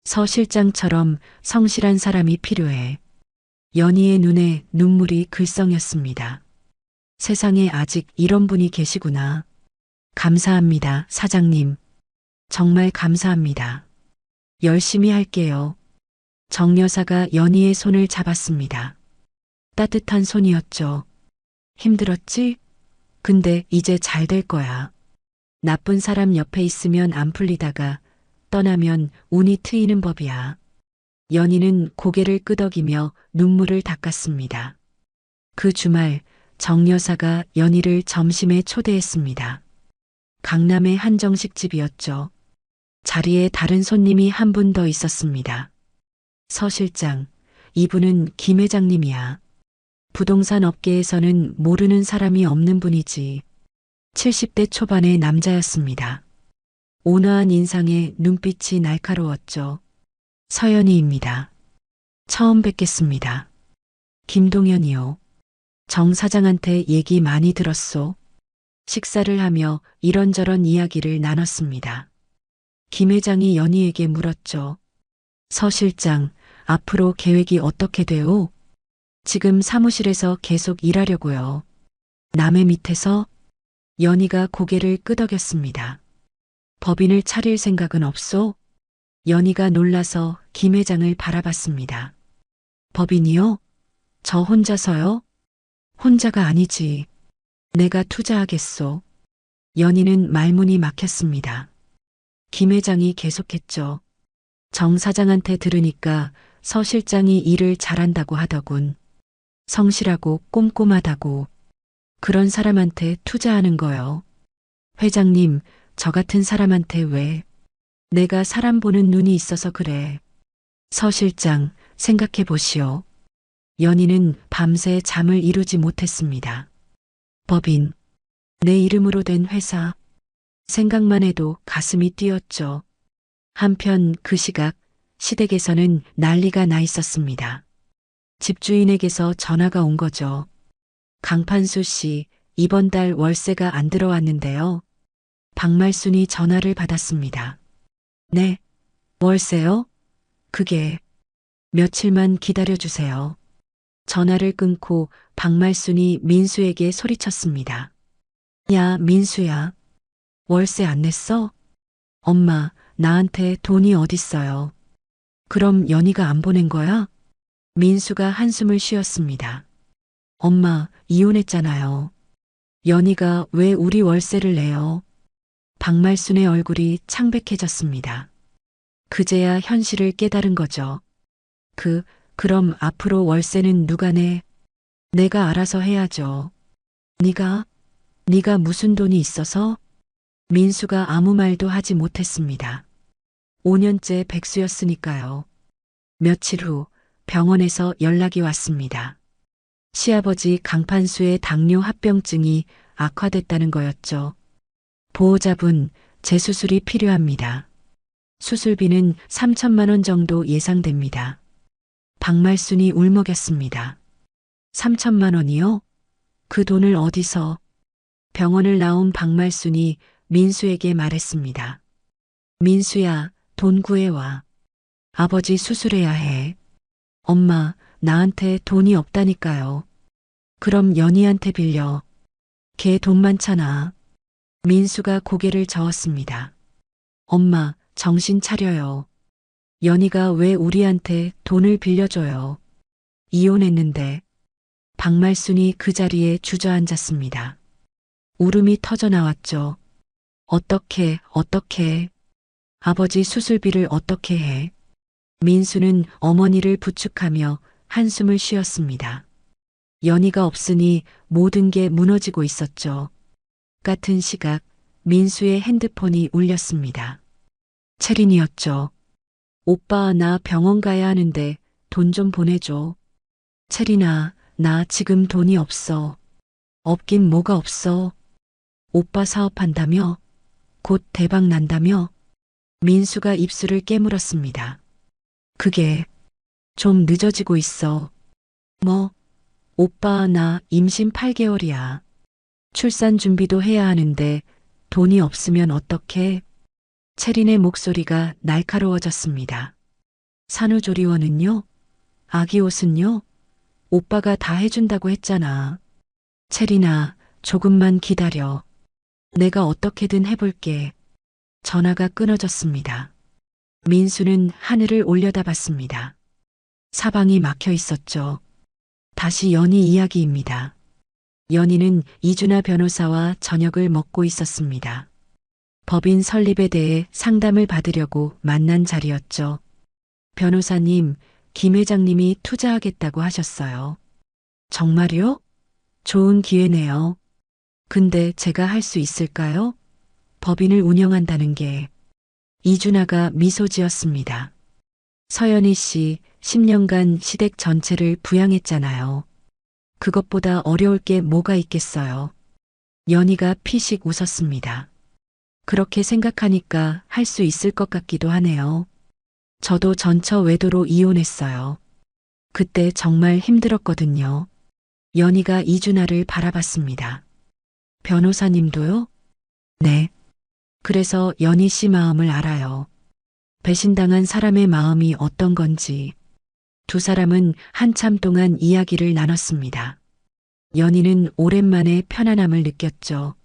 서 실장처럼 성실한 사람이 필요해. 연희의 눈에 눈물이 글썽였습니다. 세상에 아직 이런 분이 계시구나. 감사합니다, 사장님. 정말 감사합니다. 열심히 할게요. 정 여사가 연희의 손을 잡았습니다. 따뜻한 손이었죠. 힘들었지? 근데 이제 잘 될 거야. 나쁜 사람 옆에 있으면 안 풀리다가 떠나면 운이 트이는 법이야. 연희는 고개를 끄덕이며 눈물을 닦았습니다. 그 주말 정 여사가 연희를 점심에 초대했습니다. 강남의 한정식집이었죠. 자리에 다른 손님이 한 분 더 있었습니다. 서 실장, 이분은 김 회장님이야. 부동산 업계에서는 모르는 사람이 없는 분이지. 70대 초반의 남자였습니다. 온화한 인상에 눈빛이 날카로웠죠. 서연희입니다. 처음 뵙겠습니다. 김동현이요. 정 사장한테 얘기 많이 들었소. 식사를 하며 이런저런 이야기를 나눴습니다. 김 회장이 연희에게 물었죠. 서 실장, 앞으로 계획이 어떻게 돼요? 지금 사무실에서 계속 일하려고요. 남의 밑에서? 연희가 고개를 끄덕였습니다. 법인을 차릴 생각은 없소? 연희가 놀라서 김 회장을 바라봤습니다. 법인이요? 저 혼자서요? 혼자가 아니지. 내가 투자하겠소. 연희는 말문이 막혔습니다. 김 회장이 계속했죠. 정 사장한테 들으니까 서 실장이 일을 잘한다고 하더군. 성실하고 꼼꼼하다고. 그런 사람한테 투자하는 거요. 회장님, 저 같은 사람한테 왜? 내가 사람 보는 눈이 있어서 그래. 서 실장, 생각해 보시오. 연희는 밤새 잠을 이루지 못했습니다. 법인, 내 이름으로 된 회사. 생각만 해도 가슴이 뛰었죠. 한편 그 시각 시댁에서는 난리가 나 있었습니다. 집주인에게서 전화가 온 거죠. 강판수 씨, 이번 달 월세가 안 들어왔는데요. 박말순이 전화를 받았습니다. 네, 월세요? 그게 며칠만 기다려주세요. 전화를 끊고 박말순이 민수에게 소리쳤습니다. 야, 민수야. 월세 안 냈어? 엄마, 나한테 돈이 어딨어요. 그럼 연희가 안 보낸 거야? 민수가 한숨을 쉬었습니다. 엄마, 이혼했잖아요. 연희가 왜 우리 월세를 내요? 박말순의 얼굴이 창백해졌습니다. 그제야 현실을 깨달은 거죠. 그럼 앞으로 월세는 누가 내? 내가 알아서 해야죠. 네가 무슨 돈이 있어서? 민수가 아무 말도 하지 못했습니다. 5년째 백수였으니까요. 며칠 후 병원에서 연락이 왔습니다. 시아버지 강판수의 당뇨 합병증이 악화됐다는 거였죠. 보호자분, 재수술이 필요합니다. 수술비는 3천만 원 정도 예상됩니다. 박말순이 울먹였습니다. 3천만 원이요? 그 돈을 어디서? 병원을 나온 박말순이 민수에게 말했습니다. 민수야, 돈 구해와. 아버지 수술해야 해. 엄마, 나한테 돈이 없다니까요. 그럼 연희한테 빌려. 걔 돈 많잖아. 민수가 고개를 저었습니다. 엄마, 정신 차려요. 연희가 왜 우리한테 돈을 빌려줘요? 이혼했는데. 박말순이 그 자리에 주저앉았습니다. 울음이 터져 나왔죠. 어떻게. 아버지 수술비를 어떻게 해? 민수는 어머니를 부축하며 한숨을 쉬었습니다. 연희가 없으니 모든 게 무너지고 있었죠. 같은 시각 민수의 핸드폰이 울렸습니다. 채린이었죠. 오빠, 나 병원 가야 하는데 돈 좀 보내줘. 채린아, 나 지금 돈이 없어. 없긴 뭐가 없어. 오빠 사업한다며? 곧 대박 난다며? 민수가 입술을 깨물었습니다. 그게 좀 늦어지고 있어. 뭐? 오빠, 나 임신 8개월이야. 출산 준비도 해야 하는데 돈이 없으면 어떡해? 채린의 목소리가 날카로워졌습니다. 산후조리원은요? 아기 옷은요? 오빠가 다 해준다고 했잖아. 채린아, 조금만 기다려. 내가 어떻게든 해볼게. 전화가 끊어졌습니다. 민수는 하늘을 올려다봤습니다. 사방이 막혀 있었죠. 다시 연희 이야기입니다. 연희는 이준하 변호사와 저녁을 먹고 있었습니다. 법인 설립에 대해 상담을 받으려고 만난 자리였죠. 변호사님, 김 회장님이 투자하겠다고 하셨어요. 정말요? 좋은 기회네요. 근데 제가 할 수 있을까요? 법인을 운영한다는 게. 이준하가 미소 지었습니다. 서연희 씨 10년간 시댁 전체를 부양했잖아요. 그것보다 어려울 게 뭐가 있겠어요. 연희가 피식 웃었습니다. 그렇게 생각하니까 할 수 있을 것 같기도 하네요. 저도 전처 외도로 이혼했어요. 그때 정말 힘들었거든요. 연희가 이준하를 바라봤습니다. 변호사님도요? 네. 그래서 연희 씨 마음을 알아요. 배신당한 사람의 마음이 어떤 건지. 두 사람은 한참 동안 이야기를 나눴습니다. 연희는 오랜만에 편안함을 느꼈죠.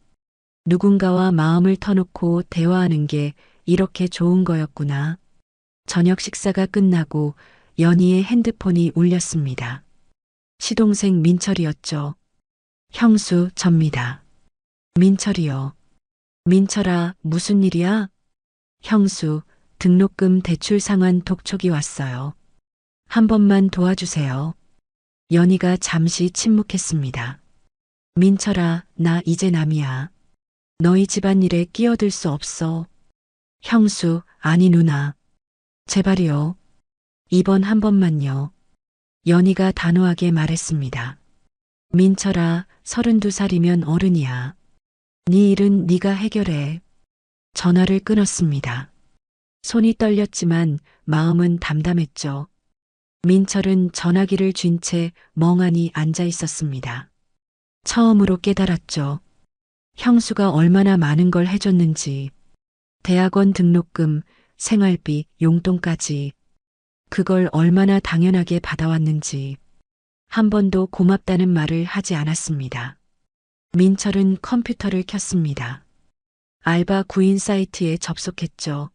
누군가와 마음을 터놓고 대화하는 게 이렇게 좋은 거였구나. 저녁 식사가 끝나고 연희의 핸드폰이 울렸습니다. 시동생 민철이었죠. 형수, 접니다. 민철이요. 민철아, 무슨 일이야? 형수, 등록금 대출 상환 독촉이 왔어요. 한 번만 도와주세요. 연희가 잠시 침묵했습니다. 민철아, 나 이제 남이야. 너희 집안일에 끼어들 수 없어. 형수, 아니 누나. 제발이요. 이번 한 번만요. 연희가 단호하게 말했습니다. 민철아, 32살이면 어른이야. 네 일은 네가 해결해. 전화를 끊었습니다. 손이 떨렸지만 마음은 담담했죠. 민철은 전화기를 쥔 채 멍하니 앉아 있었습니다. 처음으로 깨달았죠. 형수가 얼마나 많은 걸 해줬는지. 대학원 등록금, 생활비, 용돈까지. 그걸 얼마나 당연하게 받아왔는지. 한 번도 고맙다는 말을 하지 않았습니다. 민철은 컴퓨터를 켰습니다. 알바 구인 사이트에 접속했죠.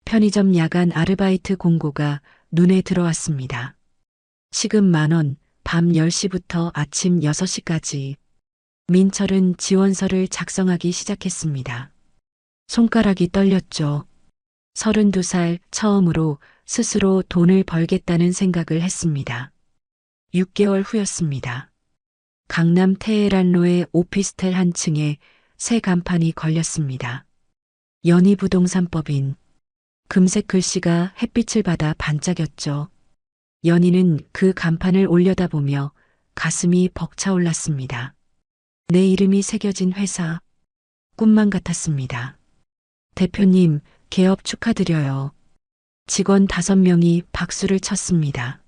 편의점 야간 아르바이트 공고가 눈에 들어왔습니다. 시급 10,000원, 밤 10시부터 아침 6시까지. 민철은 지원서를 작성하기 시작했습니다. 손가락이 떨렸죠. 32살 처음으로 스스로 돈을 벌겠다는 생각을 했습니다. 6개월 후였습니다. 강남 테헤란로의 오피스텔 한 층에 새 간판이 걸렸습니다. 연희부동산법인. 금색 글씨가 햇빛을 받아 반짝였죠. 연희는 그 간판을 올려다보며 가슴이 벅차올랐습니다. 내 이름이 새겨진 회사. 꿈만 같았습니다. 대표님, 개업 축하드려요. 직원 5명이 박수를 쳤습니다.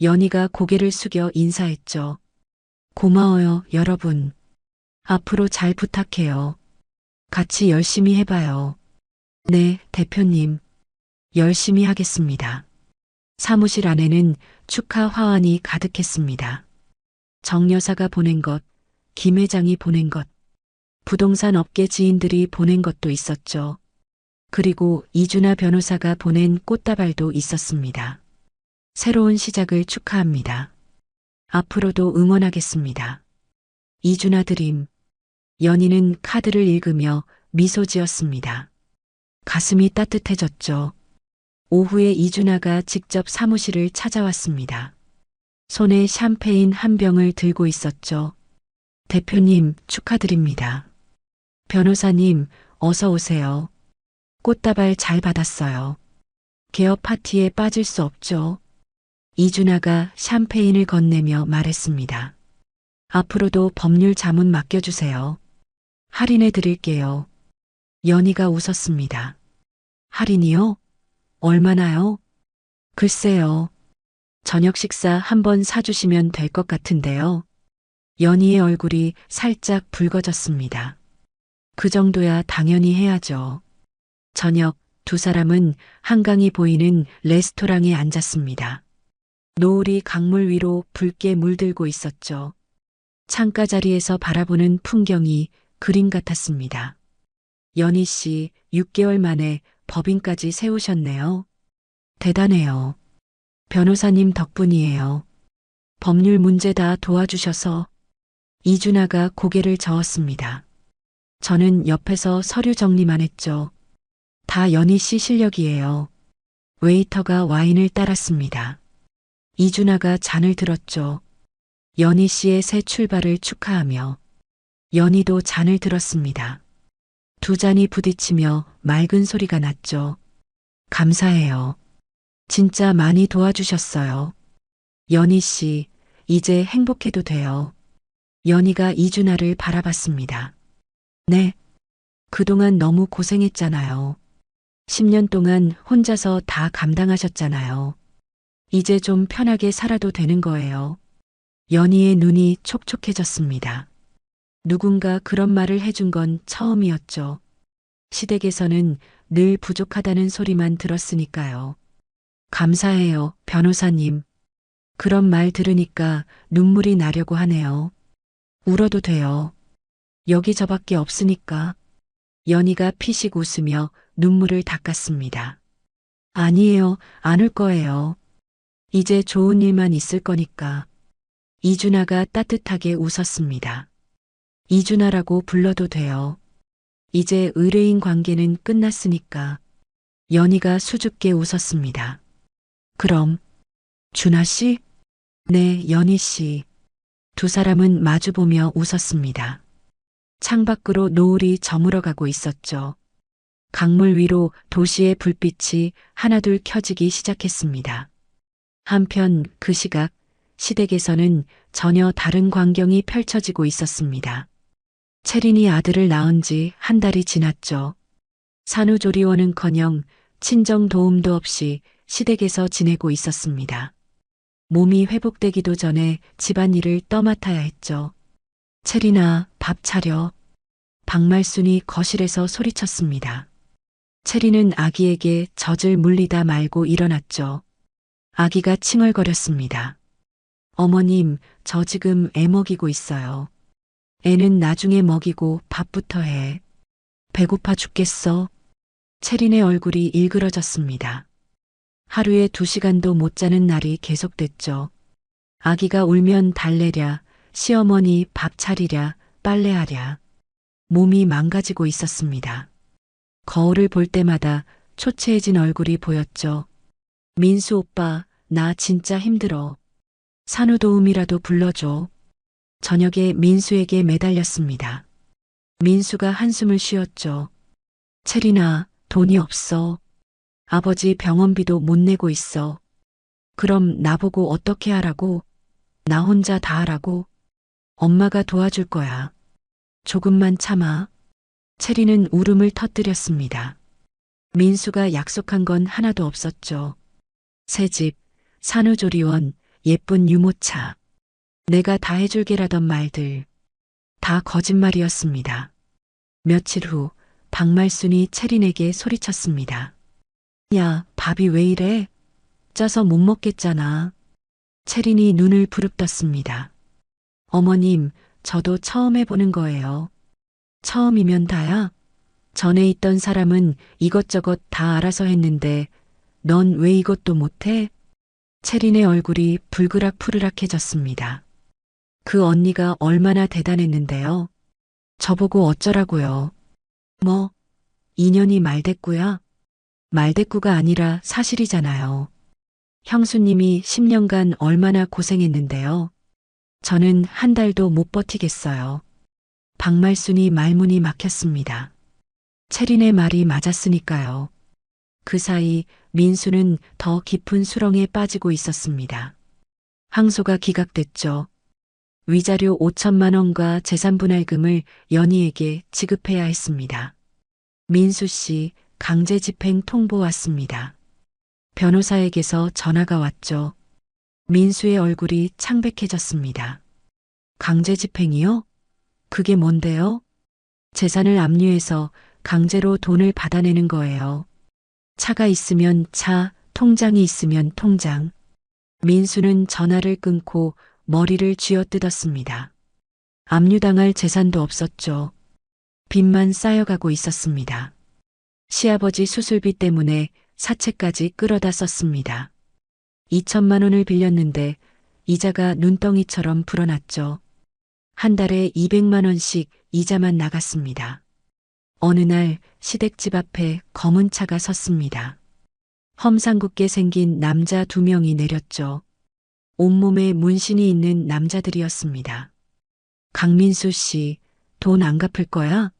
연희가 고개를 숙여 인사했죠. 고마워요, 여러분. 앞으로 잘 부탁해요. 같이 열심히 해봐요. 네, 대표님. 열심히 하겠습니다. 사무실 안에는 축하 화환이 가득했습니다. 정 여사가 보낸 것, 김 회장이 보낸 것, 부동산 업계 지인들이 보낸 것도 있었죠. 그리고 이준하 변호사가 보낸 꽃다발도 있었습니다. 새로운 시작을 축하합니다. 앞으로도 응원하겠습니다. 이준하 드림. 연희는 카드를 읽으며 미소 지었습니다. 가슴이 따뜻해졌죠. 오후에 이준하가 직접 사무실을 찾아왔습니다. 손에 샴페인 한 병을 들고 있었죠. 대표님, 축하드립니다. 변호사님, 어서 오세요. 꽃다발 잘 받았어요. 개업 파티에 빠질 수 없죠. 이준하가 샴페인을 건네며 말했습니다. 앞으로도 법률 자문 맡겨주세요. 할인해 드릴게요. 연희가 웃었습니다. 할인이요? 얼마나요? 글쎄요. 저녁 식사 한번 사주시면 될 것 같은데요. 연희의 얼굴이 살짝 붉어졌습니다. 그 정도야 당연히 해야죠. 저녁 두 사람은 한강이 보이는 레스토랑에 앉았습니다. 노을이 강물 위로 붉게 물들고 있었죠. 창가 자리에서 바라보는 풍경이 그림 같았습니다. 연희 씨, 6개월 만에 법인까지 세우셨네요. 대단해요. 변호사님 덕분이에요. 법률 문제 다 도와주셔서. 이준하가 고개를 저었습니다. 저는 옆에서 서류 정리만 했죠. 다 연희 씨 실력이에요. 웨이터가 와인을 따랐습니다. 이준하가 잔을 들었죠. 연희 씨의 새 출발을 축하하며. 연희도 잔을 들었습니다. 두 잔이 부딪히며 맑은 소리가 났죠. 감사해요. 진짜 많이 도와주셨어요. 연희 씨, 이제 행복해도 돼요. 연희가 이준하를 바라봤습니다. 네. 그동안 너무 고생했잖아요. 10년 동안 혼자서 다 감당하셨잖아요. 이제 좀 편하게 살아도 되는 거예요. 연희의 눈이 촉촉해졌습니다. 누군가 그런 말을 해준 건 처음이었죠. 시댁에서는 늘 부족하다는 소리만 들었으니까요. 감사해요, 변호사님. 그런 말 들으니까 눈물이 나려고 하네요. 울어도 돼요. 여기 저밖에 없으니까. 연희가 피식 웃으며 눈물을 닦았습니다. 아니에요. 안 올 거예요. 이제 좋은 일만 있을 거니까. 이준아가 따뜻하게 웃었습니다. 이준아라고 불러도 돼요. 이제 의뢰인 관계는 끝났으니까. 연희가 수줍게 웃었습니다. 그럼, 준아 씨? 네, 연희 씨. 두 사람은 마주보며 웃었습니다. 창밖으로 노을이 저물어가고 있었죠. 강물 위로 도시의 불빛이 하나둘 켜지기 시작했습니다. 한편 그 시각 시댁에서는 전혀 다른 광경이 펼쳐지고 있었습니다. 채린이 아들을 낳은 지 한 달이 지났죠. 산후조리원은커녕 친정 도움도 없이 시댁에서 지내고 있었습니다. 몸이 회복되기도 전에 집안일을 떠맡아야 했죠. 채린아, 밥 차려. 박말순이 거실에서 소리쳤습니다. 채린은 아기에게 젖을 물리다 말고 일어났죠. 아기가 칭얼거렸습니다. 어머님, 저 지금 애 먹이고 있어요. 애는 나중에 먹이고 밥부터 해. 배고파 죽겠어. 채린의 얼굴이 일그러졌습니다. 하루에 2시간도 못 자는 날이 계속됐죠. 아기가 울면 달래랴, 시어머니 밥 차리랴, 빨래하랴. 몸이 망가지고 있었습니다. 거울을 볼 때마다 초췌해진 얼굴이 보였죠. 민수 오빠, 나 진짜 힘들어. 산후도우미라도 불러줘. 저녁에 민수에게 매달렸습니다. 민수가 한숨을 쉬었죠. 채린아, 돈이 없어. 아버지 병원비도 못 내고 있어. 그럼 나보고 어떻게 하라고? 나 혼자 다 하라고? 엄마가 도와줄 거야. 조금만 참아. 채린은 울음을 터뜨렸습니다. 민수가 약속한 건 하나도 없었죠. 새집, 산후조리원, 예쁜 유모차. 내가 다 해줄게라던 말들. 다 거짓말이었습니다. 며칠 후 박말순이 채린에게 소리쳤습니다. 야, 밥이 왜 이래? 짜서 못 먹겠잖아. 채린이 눈을 부릅떴습니다. 어머님, 저도 처음 해보는 거예요. 처음이면 다야? 전에 있던 사람은 이것저것 다 알아서 했는데 넌 왜 이것도 못해? 채린의 얼굴이 불그락푸르락해졌습니다. 그 언니가 얼마나 대단했는데요. 저보고 어쩌라고요. 뭐, 인연이 말대꾸야? 말대꾸가 아니라 사실이잖아요. 형수님이 10년간 얼마나 고생했는데요. 저는 한 달도 못 버티겠어요. 박말순이 말문이 막혔습니다. 채린의 말이 맞았으니까요. 그 사이 민수는 더 깊은 수렁에 빠지고 있었습니다. 항소가 기각됐죠. 위자료 5천만 원과 재산분할금을 연희에게 지급해야 했습니다. 민수 씨, 강제 집행 통보 왔습니다. 변호사에게서 전화가 왔죠. 민수의 얼굴이 창백해졌습니다. 강제 집행이요? 그게 뭔데요? 재산을 압류해서 강제로 돈을 받아내는 거예요. 차가 있으면 차, 통장이 있으면 통장. 민수는 전화를 끊고 머리를 쥐어뜯었습니다. 압류당할 재산도 없었죠. 빚만 쌓여가고 있었습니다. 시아버지 수술비 때문에 사채까지 끌어다 썼습니다. 2천만 원을 빌렸는데 이자가 눈덩이처럼 불어났죠. 한 달에 200만 원씩 이자만 나갔습니다. 어느 날 시댁집 앞에 검은 차가 섰습니다. 험상궂게 생긴 남자 2명이 내렸죠. 온몸에 문신이 있는 남자들이었습니다. 강민수 씨, 돈 안 갚을 거야?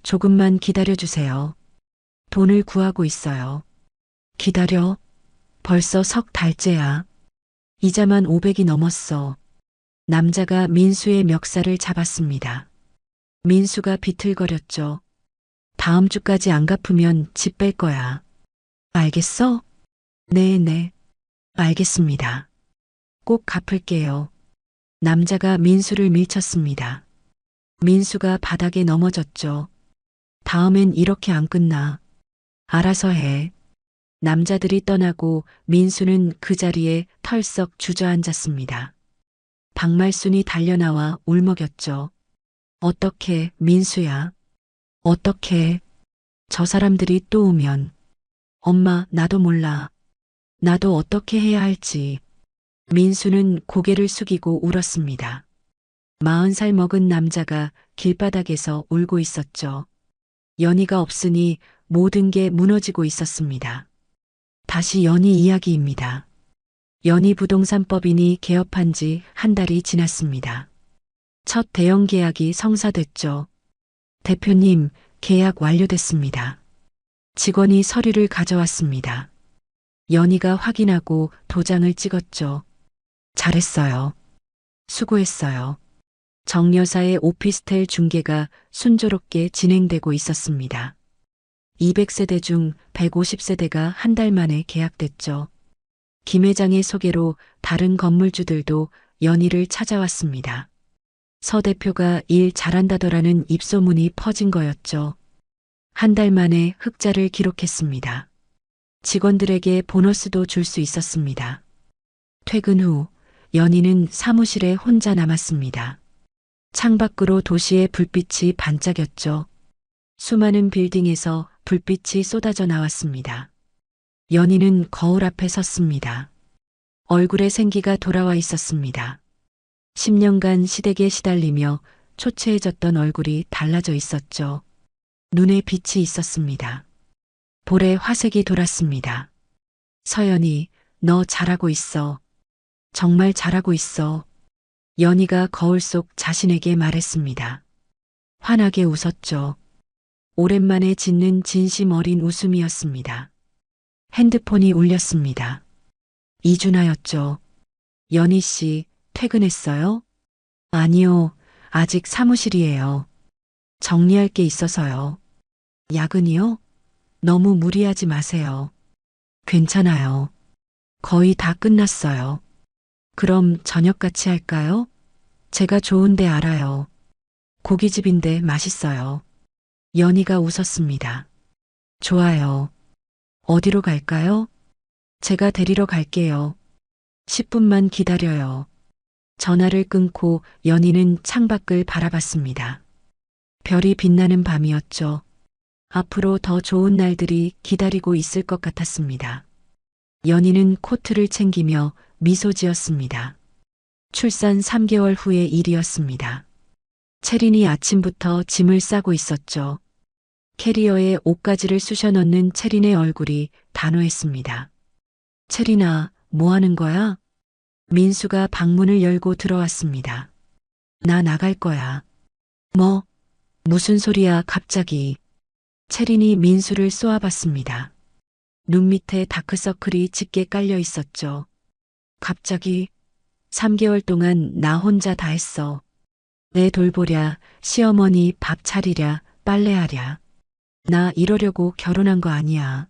조금만 기다려주세요. 돈을 구하고 있어요. 기다려? 벌써 석 달째야. 이자만 500이 넘었어. 남자가 민수의 멱살을 잡았습니다. 민수가 비틀거렸죠. 다음 주까지 안 갚으면 집 뺄 거야. 알겠어? 네, 알겠습니다. 꼭 갚을게요. 남자가 민수를 밀쳤습니다. 민수가 바닥에 넘어졌죠. 다음엔 이렇게 안 끝나. 알아서 해. 남자들이 떠나고 민수는 그 자리에 털썩 주저앉았습니다. 박말순이 달려나와 울먹였죠. 어떻게, 민수야. 어떻게. 저 사람들이 또 오면. 엄마, 나도 몰라. 나도 어떻게 해야 할지. 민수는 고개를 숙이고 울었습니다. 40살 먹은 남자가 길바닥에서 울고 있었죠. 연희가 없으니 모든 게 무너지고 있었습니다. 다시 연희 이야기입니다. 연희 부동산법인이 개업한 지 한 달이 지났습니다. 첫 대형 계약이 성사됐죠. 대표님, 계약 완료됐습니다. 직원이 서류를 가져왔습니다. 연희가 확인하고 도장을 찍었죠. 잘했어요. 수고했어요. 정 여사의 오피스텔 중개가 순조롭게 진행되고 있었습니다. 200세대 중 150세대가 한 달 만에 계약됐죠. 김 회장의 소개로 다른 건물주들도 연희를 찾아왔습니다. 서 대표가 일 잘한다더라는 입소문이 퍼진 거였죠. 한 달 만에 흑자를 기록했습니다. 직원들에게 보너스도 줄 수 있었습니다. 퇴근 후 연희는 사무실에 혼자 남았습니다. 창밖으로 도시의 불빛이 반짝였죠. 수많은 빌딩에서 불빛이 쏟아져 나왔습니다. 연희는 거울 앞에 섰습니다. 얼굴에 생기가 돌아와 있었습니다. 10년간 시댁에 시달리며 초췌해졌던 얼굴이 달라져 있었죠. 눈에 빛이 있었습니다. 볼에 화색이 돌았습니다. 서연이, 너 잘하고 있어. 정말 잘하고 있어. 연희가 거울 속 자신에게 말했습니다. 환하게 웃었죠. 오랜만에 짓는 진심 어린 웃음이었습니다. 핸드폰이 울렸습니다. 이준하였죠. 연희 씨, 퇴근했어요? 아니요, 아직 사무실이에요. 정리할 게 있어서요. 야근이요? 너무 무리하지 마세요. 괜찮아요. 거의 다 끝났어요. 그럼 저녁 같이 할까요? 제가 좋은데 알아요. 고깃집인데 맛있어요. 연희가 웃었습니다. 좋아요. 어디로 갈까요? 제가 데리러 갈게요. 10분만 기다려요. 전화를 끊고 연희는 창밖을 바라봤습니다. 별이 빛나는 밤이었죠. 앞으로 더 좋은 날들이 기다리고 있을 것 같았습니다. 연희는 코트를 챙기며 미소 지었습니다. 출산 3개월 후의 일이었습니다. 채린이 아침부터 짐을 싸고 있었죠. 캐리어에 옷가지를 쑤셔 넣는 채린의 얼굴이 단호했습니다. 채린아, 뭐 하는 거야? 민수가 방문을 열고 들어왔습니다. 나 나갈 거야. 뭐? 무슨 소리야, 갑자기. 채린이 민수를 쏘아봤습니다. 눈 밑에 다크서클이 짙게 깔려 있었죠. 갑자기 3개월 동안 나 혼자 다 했어. 애 돌보랴, 시어머니 밥 차리랴, 빨래하랴. 나 이러려고 결혼한 거 아니야.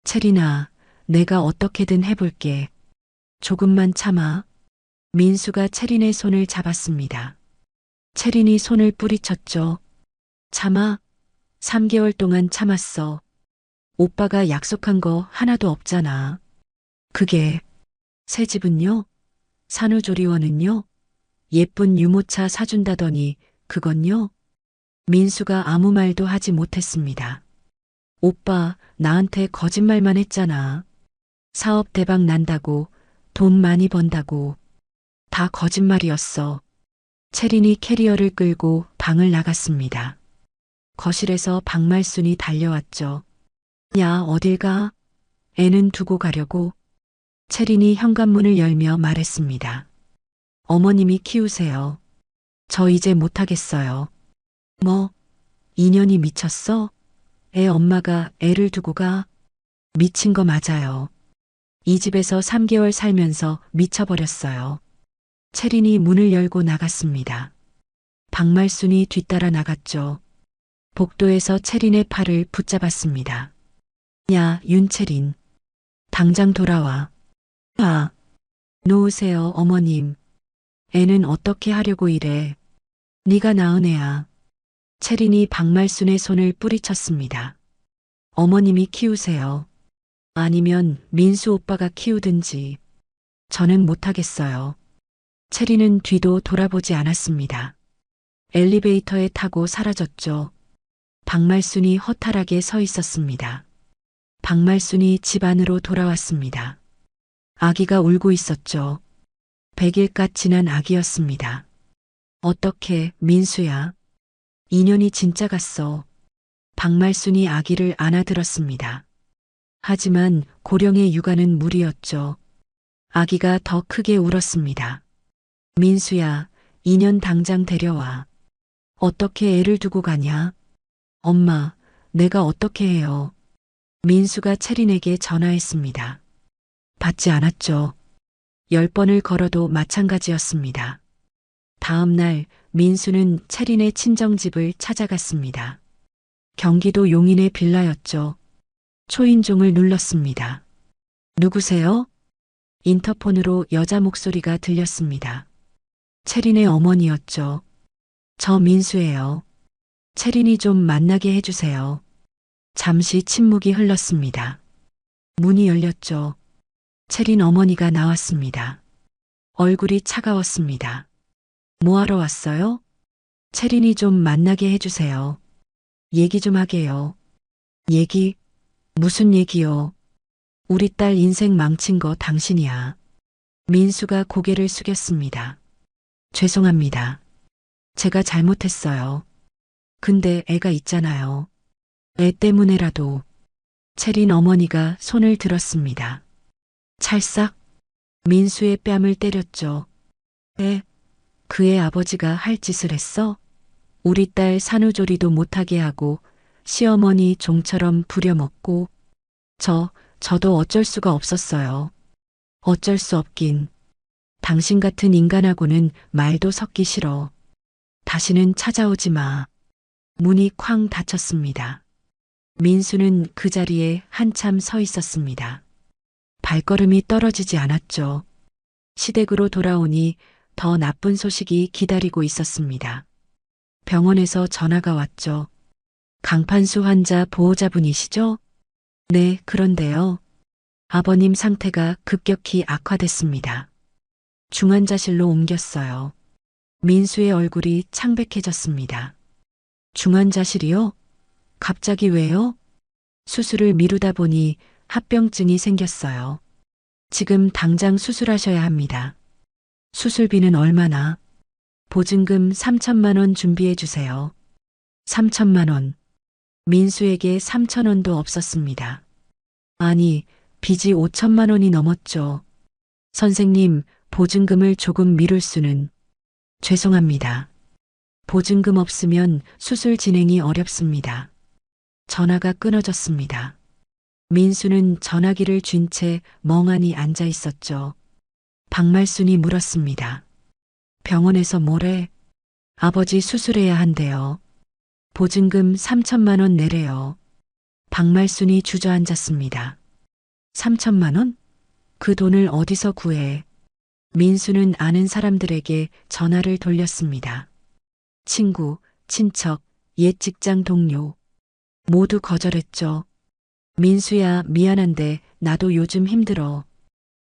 채린아, 내가 어떻게든 해볼게. 조금만 참아. 민수가 채린의 손을 잡았습니다. 채린이 손을 뿌리쳤죠. 참아? 3개월 동안 참았어. 오빠가 약속한 거 하나도 없잖아. 그게, 새 집은요? 산후조리원은요? 예쁜 유모차 사준다더니 그건요? 민수가 아무 말도 하지 못했습니다. 오빠, 나한테 거짓말만 했잖아. 사업 대박 난다고, 돈 많이 번다고. 다 거짓말이었어. 채린이 캐리어를 끌고 방을 나갔습니다. 거실에서 박말순이 달려왔죠. 야, 어딜 가? 애는 두고 가려고. 채린이 현관문을 열며 말했습니다. 어머님이 키우세요. 저 이제 못하겠어요. 뭐? 인연이 미쳤어? 애 엄마가 애를 두고 가? 미친 거 맞아요. 이 집에서 3개월 살면서 미쳐버렸어요. 채린이 문을 열고 나갔습니다. 박말순이 뒤따라 나갔죠. 복도에서 채린의 팔을 붙잡았습니다. 야, 윤채린. 당장 돌아와. 아, 놓으세요, 어머님. 애는 어떻게 하려고 이래. 네가 낳은 애야. 채린이 박말순의 손을 뿌리쳤습니다. 어머님이 키우세요. 아니면 민수 오빠가 키우든지. 저는 못하겠어요. 채린은 뒤도 돌아보지 않았습니다. 엘리베이터에 타고 사라졌죠. 박말순이 허탈하게 서 있었습니다. 박말순이 집 안으로 돌아왔습니다. 아기가 울고 있었죠. 100일갓 지난 아기였습니다. 어떻게, 민수야? 2년이 진짜 갔어. 박말순이 아기를 안아들었습니다. 하지만 고령의 육아는 무리였죠. 아기가 더 크게 울었습니다. 민수야, 2년 당장 데려와. 어떻게 애를 두고 가냐? 엄마, 내가 어떻게 해요? 민수가 채린에게 전화했습니다. 받지 않았죠. 10번을 걸어도 마찬가지였습니다. 다음 날 민수는 채린의 친정집을 찾아갔습니다. 경기도 용인의 빌라였죠. 초인종을 눌렀습니다. 누구세요? 인터폰으로 여자 목소리가 들렸습니다. 채린의 어머니였죠. 저 민수예요. 채린이 좀 만나게 해주세요. 잠시 침묵이 흘렀습니다. 문이 열렸죠. 채린 어머니가 나왔습니다. 얼굴이 차가웠습니다. 뭐하러 왔어요? 채린이 좀 만나게 해주세요. 얘기 좀 하게요. 얘기? 무슨 얘기요? 우리 딸 인생 망친 거 당신이야. 민수가 고개를 숙였습니다. 죄송합니다. 제가 잘못했어요. 근데 애가 있잖아요. 애 때문에라도. 채린 어머니가 손을 들었습니다. 찰싹 민수의 뺨을 때렸죠. 애? 그의 아버지가 할 짓을 했어? 우리 딸 산후조리도 못하게 하고 시어머니 종처럼 부려먹고 저도 어쩔 수가 없었어요. 어쩔 수 없긴. 당신 같은 인간하고는 말도 섞기 싫어. 다시는 찾아오지 마. 문이 쾅 닫혔습니다. 민수는 그 자리에 한참 서 있었습니다. 발걸음이 떨어지지 않았죠. 시댁으로 돌아오니 더 나쁜 소식이 기다리고 있었습니다. 병원에서 전화가 왔죠. 강판수 환자 보호자분이시죠? 네, 그런데요. 아버님 상태가 급격히 악화됐습니다. 중환자실로 옮겼어요. 민수의 얼굴이 창백해졌습니다. 중환자실이요? 갑자기 왜요? 수술을 미루다 보니 합병증이 생겼어요. 지금 당장 수술하셔야 합니다. 수술비는 얼마나? 보증금 3천만 원 준비해 주세요. 3천만 원. 민수에게 3천 원도 없었습니다. 아니, 빚이 5천만 원이 넘었죠. 선생님, 보증금을 조금 미룰 수는. 죄송합니다. 보증금 없으면 수술 진행이 어렵습니다. 전화가 끊어졌습니다. 민수는 전화기를 쥔 채 멍하니 앉아 있었죠. 박말순이 물었습니다. 병원에서 뭐래? 아버지 수술해야 한대요. 보증금 3천만 원 내래요. 박말순이 주저앉았습니다. 3천만 원? 그 돈을 어디서 구해? 민수는 아는 사람들에게 전화를 돌렸습니다. 친구, 친척, 옛 직장 동료. 모두 거절했죠. 민수야, 미안한데 나도 요즘 힘들어.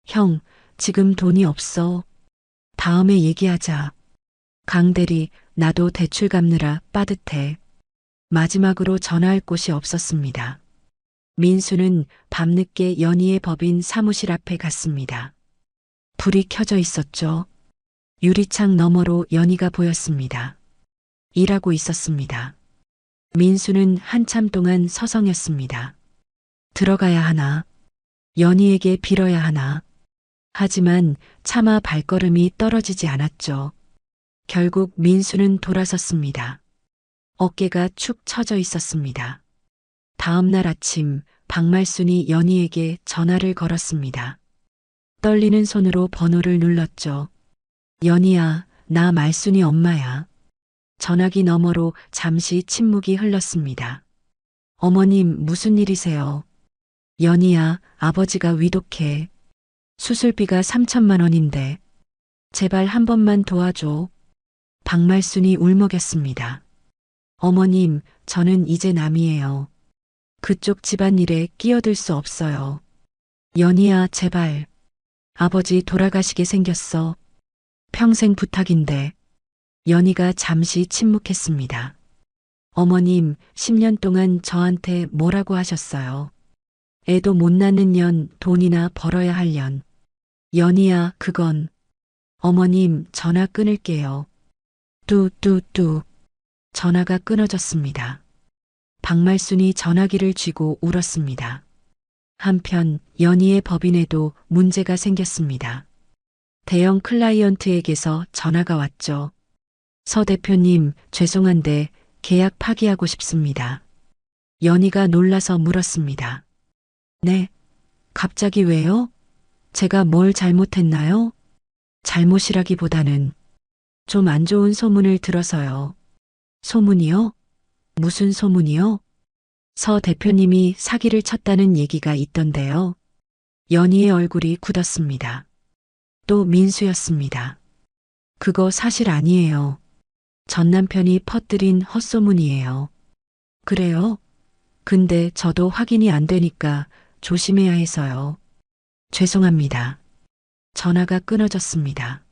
형, 지금 돈이 없어. 다음에 얘기하자. 강대리, 나도 대출 갚느라 빠듯해. 마지막으로 전화할 곳이 없었습니다. 민수는 밤늦게 연희의 법인 사무실 앞에 갔습니다. 불이 켜져 있었죠. 유리창 너머로 연희가 보였습니다. 일하고 있었습니다. 민수는 한참 동안 서성였습니다. 들어가야 하나? 연희에게 빌어야 하나? 하지만 차마 발걸음이 떨어지지 않았죠. 결국 민수는 돌아섰습니다. 어깨가 축 처져 있었습니다. 다음 날 아침 박말순이 연희에게 전화를 걸었습니다. 떨리는 손으로 번호를 눌렀죠. 연희야, 나 말순이 엄마야. 전화기 너머로 잠시 침묵이 흘렀습니다. 어머님, 무슨 일이세요? 연희야, 아버지가 위독해. 수술비가 3천만 원인데. 제발 한 번만 도와줘. 박말순이 울먹였습니다. 어머님, 저는 이제 남이에요. 그쪽 집안일에 끼어들 수 없어요. 연희야, 제발. 아버지 돌아가시게 생겼어. 평생 부탁인데. 연희가 잠시 침묵했습니다. 어머님, 10년 동안 저한테 뭐라고 하셨어요? 애도 못 낳는 년, 돈이나 벌어야 할 년. 연이야, 그건. 어머님, 전화 끊을게요. 뚜뚜뚜. 전화가 끊어졌습니다. 박말순이 전화기를 쥐고 울었습니다. 한편 연희의 법인에도 문제가 생겼습니다. 대형 클라이언트에게서 전화가 왔죠. 서 대표님, 죄송한데 계약 파기하고 싶습니다. 연희가 놀라서 물었습니다. 네? 갑자기 왜요? 제가 뭘 잘못했나요? 잘못이라기보다는 좀 안 좋은 소문을 들어서요. 소문이요? 무슨 소문이요? 서 대표님이 사기를 쳤다는 얘기가 있던데요. 연희의 얼굴이 굳었습니다. 또 민수였습니다. 그거 사실 아니에요. 전 남편이 퍼뜨린 헛소문이에요. 그래요? 근데 저도 확인이 안 되니까 조심해야 해서요. 죄송합니다. 전화가 끊어졌습니다.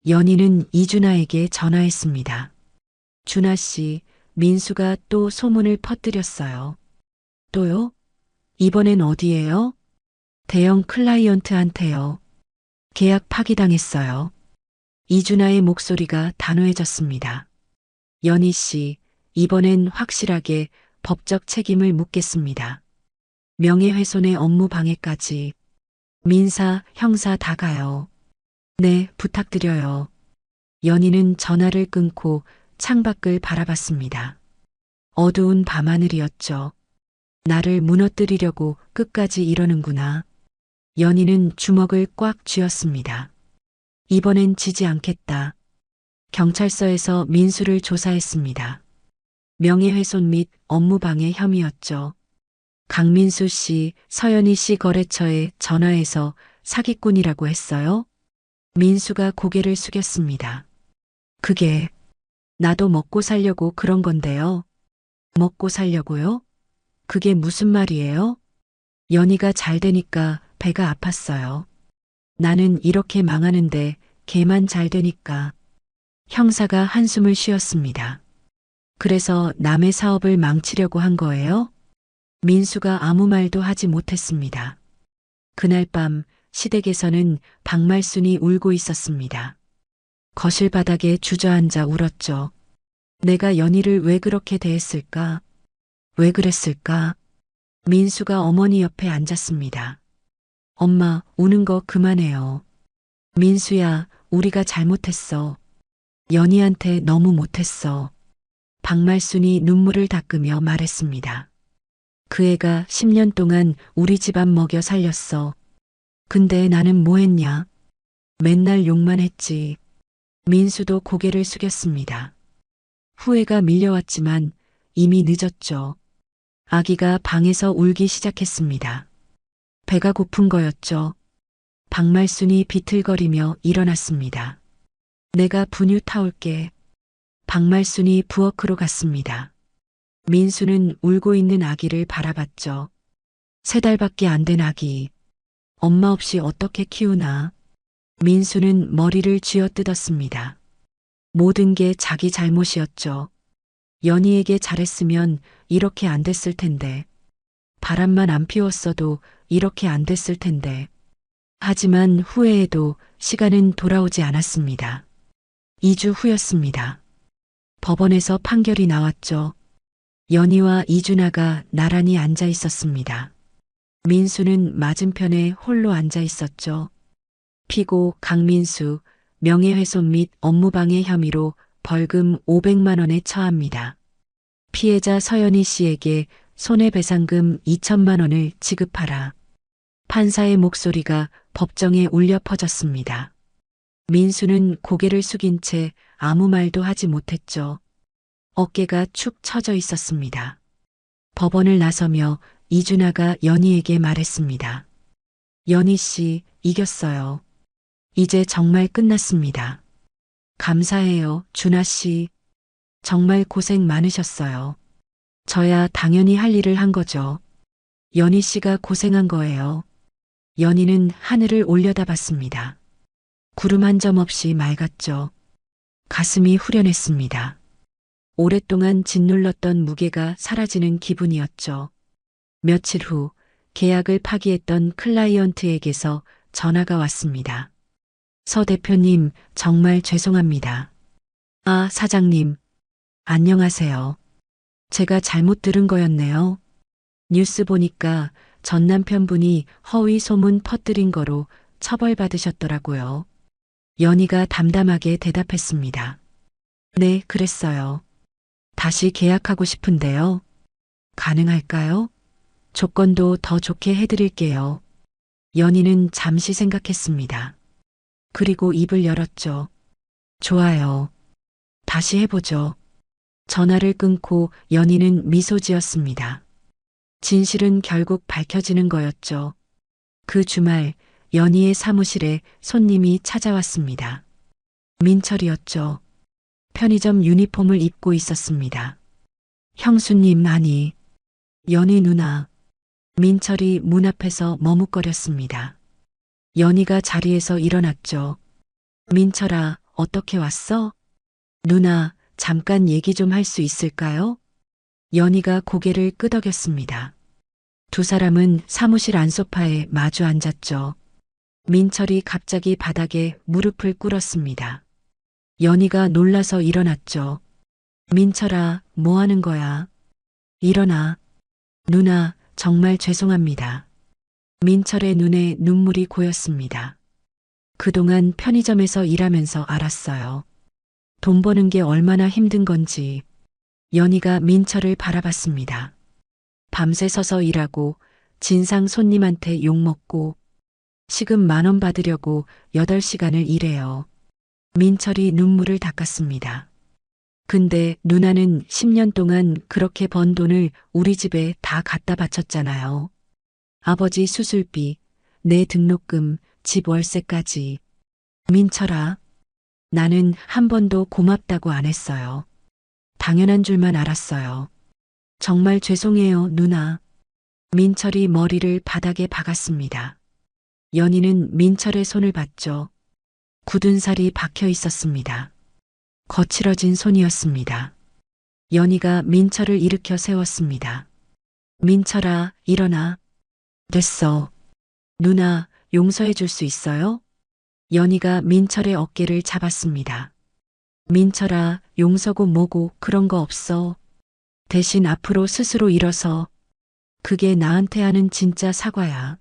연희는 이준하에게 전화했습니다. 준하 씨, 민수가 또 소문을 퍼뜨렸어요. 또요? 이번엔 어디예요? 대형 클라이언트한테요. 계약 파기당했어요. 이준하의 목소리가 단호해졌습니다. 연희 씨, 이번엔 확실하게 법적 책임을 묻겠습니다. 명예훼손의 업무 방해까지. 민사, 형사 다 가요. 네, 부탁드려요. 연희는 전화를 끊고 창밖을 바라봤습니다. 어두운 밤하늘이었죠. 나를 무너뜨리려고 끝까지 이러는구나. 연희는 주먹을 꽉 쥐었습니다. 이번엔 지지 않겠다. 경찰서에서 민수를 조사했습니다. 명예훼손 및 업무방해 혐의였죠. 강민수 씨, 서연희 씨 거래처에 전화해서 사기꾼이라고 했어요? 민수가 고개를 숙였습니다. 그게 나도 먹고 살려고 그런 건데요. 먹고 살려고요? 그게 무슨 말이에요? 연희가 잘 되니까 배가 아팠어요. 나는 이렇게 망하는데 걔만 잘 되니까. 형사가 한숨을 쉬었습니다. 그래서 남의 사업을 망치려고 한 거예요? 민수가 아무 말도 하지 못했습니다. 그날 밤 시댁에서는 박말순이 울고 있었습니다. 거실 바닥에 주저앉아 울었죠. 내가 연희를 왜 그렇게 대했을까? 왜 그랬을까? 민수가 어머니 옆에 앉았습니다. 엄마, 우는 거 그만해요. 민수야, 우리가 잘못했어. 연희한테 너무 못했어. 박말순이 눈물을 닦으며 말했습니다. 그 애가 10년 동안 우리 집안 먹여 살렸어. 근데 나는 뭐 했냐? 맨날 욕만 했지. 민수도 고개를 숙였습니다. 후회가 밀려왔지만 이미 늦었죠. 아기가 방에서 울기 시작했습니다. 배가 고픈 거였죠. 박말순이 비틀거리며 일어났습니다. 내가 분유 타올게. 박말순이 부엌으로 갔습니다. 민수는 울고 있는 아기를 바라봤죠. 3달밖에 안 된 아기. 엄마 없이 어떻게 키우나. 민수는 머리를 쥐어뜯었습니다. 모든 게 자기 잘못이었죠. 연희에게 잘했으면 이렇게 안 됐을 텐데. 바람만 안 피웠어도 이렇게 안 됐을 텐데. 하지만 후회해도 시간은 돌아오지 않았습니다. 2주 후였습니다. 법원에서 판결이 나왔죠. 연희와 이준하가 나란히 앉아 있었습니다. 민수는 맞은편에 홀로 앉아 있었죠. 피고 강민수, 명예훼손 및 업무방해 혐의로 벌금 500만 원에 처합니다. 피해자 서연희 씨에게 손해배상금 2천만 원을 지급하라. 판사의 목소리가 법정에 울려 퍼졌습니다. 민수는 고개를 숙인 채 아무 말도 하지 못했죠. 어깨가 축 처져 있었습니다. 법원을 나서며 이준하가 연희에게 말했습니다. 연희 씨, 이겼어요. 이제 정말 끝났습니다. 감사해요, 준하 씨. 정말 고생 많으셨어요. 저야 당연히 할 일을 한 거죠. 연희 씨가 고생한 거예요. 연희는 하늘을 올려다봤습니다. 구름 한 점 없이 맑았죠. 가슴이 후련했습니다. 오랫동안 짓눌렀던 무게가 사라지는 기분이었죠. 며칠 후 계약을 파기했던 클라이언트에게서 전화가 왔습니다. 서 대표님, 정말 죄송합니다. 아, 사장님. 안녕하세요. 제가 잘못 들은 거였네요. 뉴스 보니까 전 남편분이 허위 소문 퍼뜨린 거로 처벌받으셨더라고요. 연희가 담담하게 대답했습니다. 네, 그랬어요. 다시 계약하고 싶은데요. 가능할까요? 조건도 더 좋게 해드릴게요. 연희는 잠시 생각했습니다. 그리고 입을 열었죠. 좋아요. 다시 해보죠. 전화를 끊고 연희는 미소 지었습니다. 진실은 결국 밝혀지는 거였죠. 그 주말 연희의 사무실에 손님이 찾아왔습니다. 민철이었죠. 편의점 유니폼을 입고 있었습니다. 형수님, 아니, 연희 누나. 민철이 문 앞에서 머뭇거렸습니다. 연희가 자리에서 일어났죠. 민철아, 어떻게 왔어? 누나, 잠깐 얘기 좀 할 수 있을까요? 연희가 고개를 끄덕였습니다. 두 사람은 사무실 안소파에 마주 앉았죠. 민철이 갑자기 바닥에 무릎을 꿇었습니다. 연희가 놀라서 일어났죠. 민철아, 뭐 하는 거야? 일어나. 누나, 정말 죄송합니다. 민철의 눈에 눈물이 고였습니다. 그동안 편의점에서 일하면서 알았어요. 돈 버는 게 얼마나 힘든 건지. 연희가 민철을 바라봤습니다. 밤새 서서 일하고 진상 손님한테 욕먹고 시급 10,000원 받으려고 8시간을 일해요. 민철이 눈물을 닦았습니다. 근데 누나는 10년 동안 그렇게 번 돈을 우리 집에 다 갖다 바쳤잖아요. 아버지 수술비, 내 등록금, 집 월세까지. 민철아, 나는 한 번도 고맙다고 안 했어요. 당연한 줄만 알았어요. 정말 죄송해요, 누나. 민철이 머리를 바닥에 박았습니다. 연희는 민철의 손을 봤죠. 굳은 살이 박혀 있었습니다. 거칠어진 손이었습니다. 연희가 민철을 일으켜 세웠습니다. 민철아, 일어나. 됐어. 누나, 용서해 줄 수 있어요? 연희가 민철의 어깨를 잡았습니다. 민철아, 용서고 뭐고 그런 거 없어. 대신 앞으로 스스로 일어서. 그게 나한테 하는 진짜 사과야.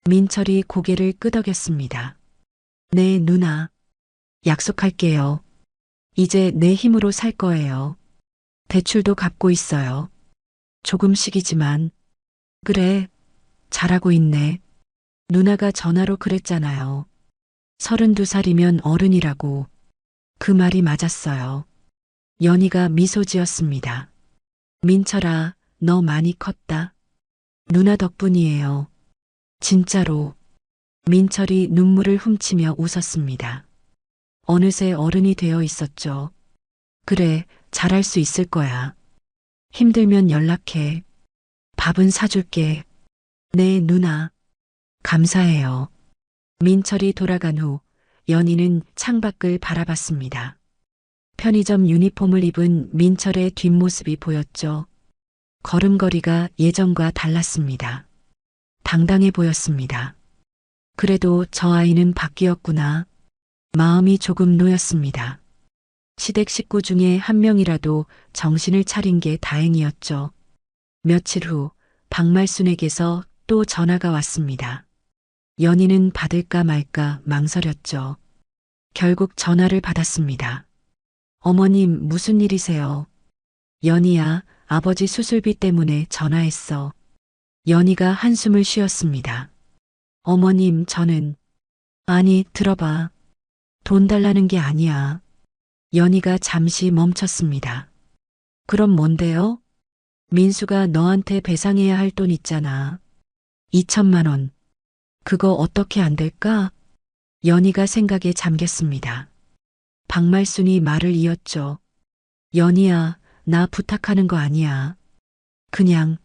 민철이 고개를 끄덕였습니다. 네, 누나. 약속할게요. 이제 내 힘으로 살 거예요. 대출도 갚고 있어요. 조금씩이지만. 그래, 잘하고 있네. 누나가 전화로 그랬잖아요. 32살이면 어른이라고. 그 말이 맞았어요. 연희가 미소 지었습니다. 민철아, 너 많이 컸다. 누나 덕분이에요. 진짜로. 민철이 눈물을 훔치며 웃었습니다. 어느새 어른이 되어 있었죠. 그래, 잘할 수 있을 거야. 힘들면 연락해. 밥은 사줄게. 네, 누나. 감사해요. 민철이 돌아간 후 연희는 창밖을 바라봤습니다. 편의점 유니폼을 입은 민철의 뒷모습이 보였죠. 걸음걸이가 예전과 달랐습니다. 당당해 보였습니다. 그래도 저 아이는 바뀌었구나. 마음이 조금 놓였습니다. 시댁 식구 중에 한 명이라도 정신을 차린 게 다행이었죠. 며칠 후 박말순에게서 또 전화가 왔습니다. 연희는 받을까 말까 망설였죠. 결국 전화를 받았습니다. 어머님, 무슨 일이세요? 연희야, 아버지 수술비 때문에 전화했어. 연희가 한숨을 쉬었습니다. 어머님, 저는... 아니, 들어봐. 돈 달라는 게 아니야. 연희가 잠시 멈췄습니다. 그럼 뭔데요? 민수가 너한테 배상해야 할 돈 있잖아. 2천만 원. 그거 어떻게 안 될까? 연희가 생각에 잠겼습니다. 박말순이 말을 이었죠. 연희야, 나 부탁하는 거 아니야. 그냥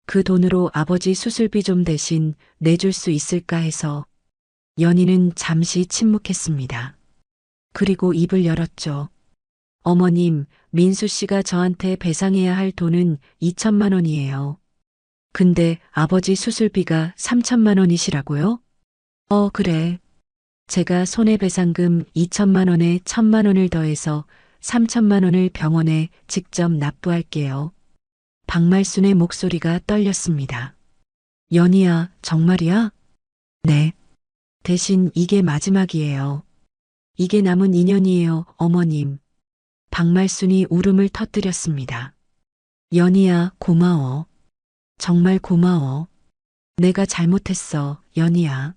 그 돈으로 아버지 수술비 좀 대신 내줄 수 있을까 해서. 연희는 잠시 침묵했습니다. 그리고 입을 열었죠. 어머님, 민수 씨가 저한테 배상해야 할 돈은 2천만 원이에요. 근데 아버지 수술비가 3천만 원이시라고요? 그래. 제가 손해배상금 2천만 원에 1천만 원을 더해서 3천만 원을 병원에 직접 납부할게요. 박말순의 목소리가 떨렸습니다. 연희야, 정말이야? 네. 대신 이게 마지막이에요. 이게 남은 인연이에요, 어머님. 박말순이 울음을 터뜨렸습니다. 연희야, 고마워. 정말 고마워. 내가 잘못했어, 연희야.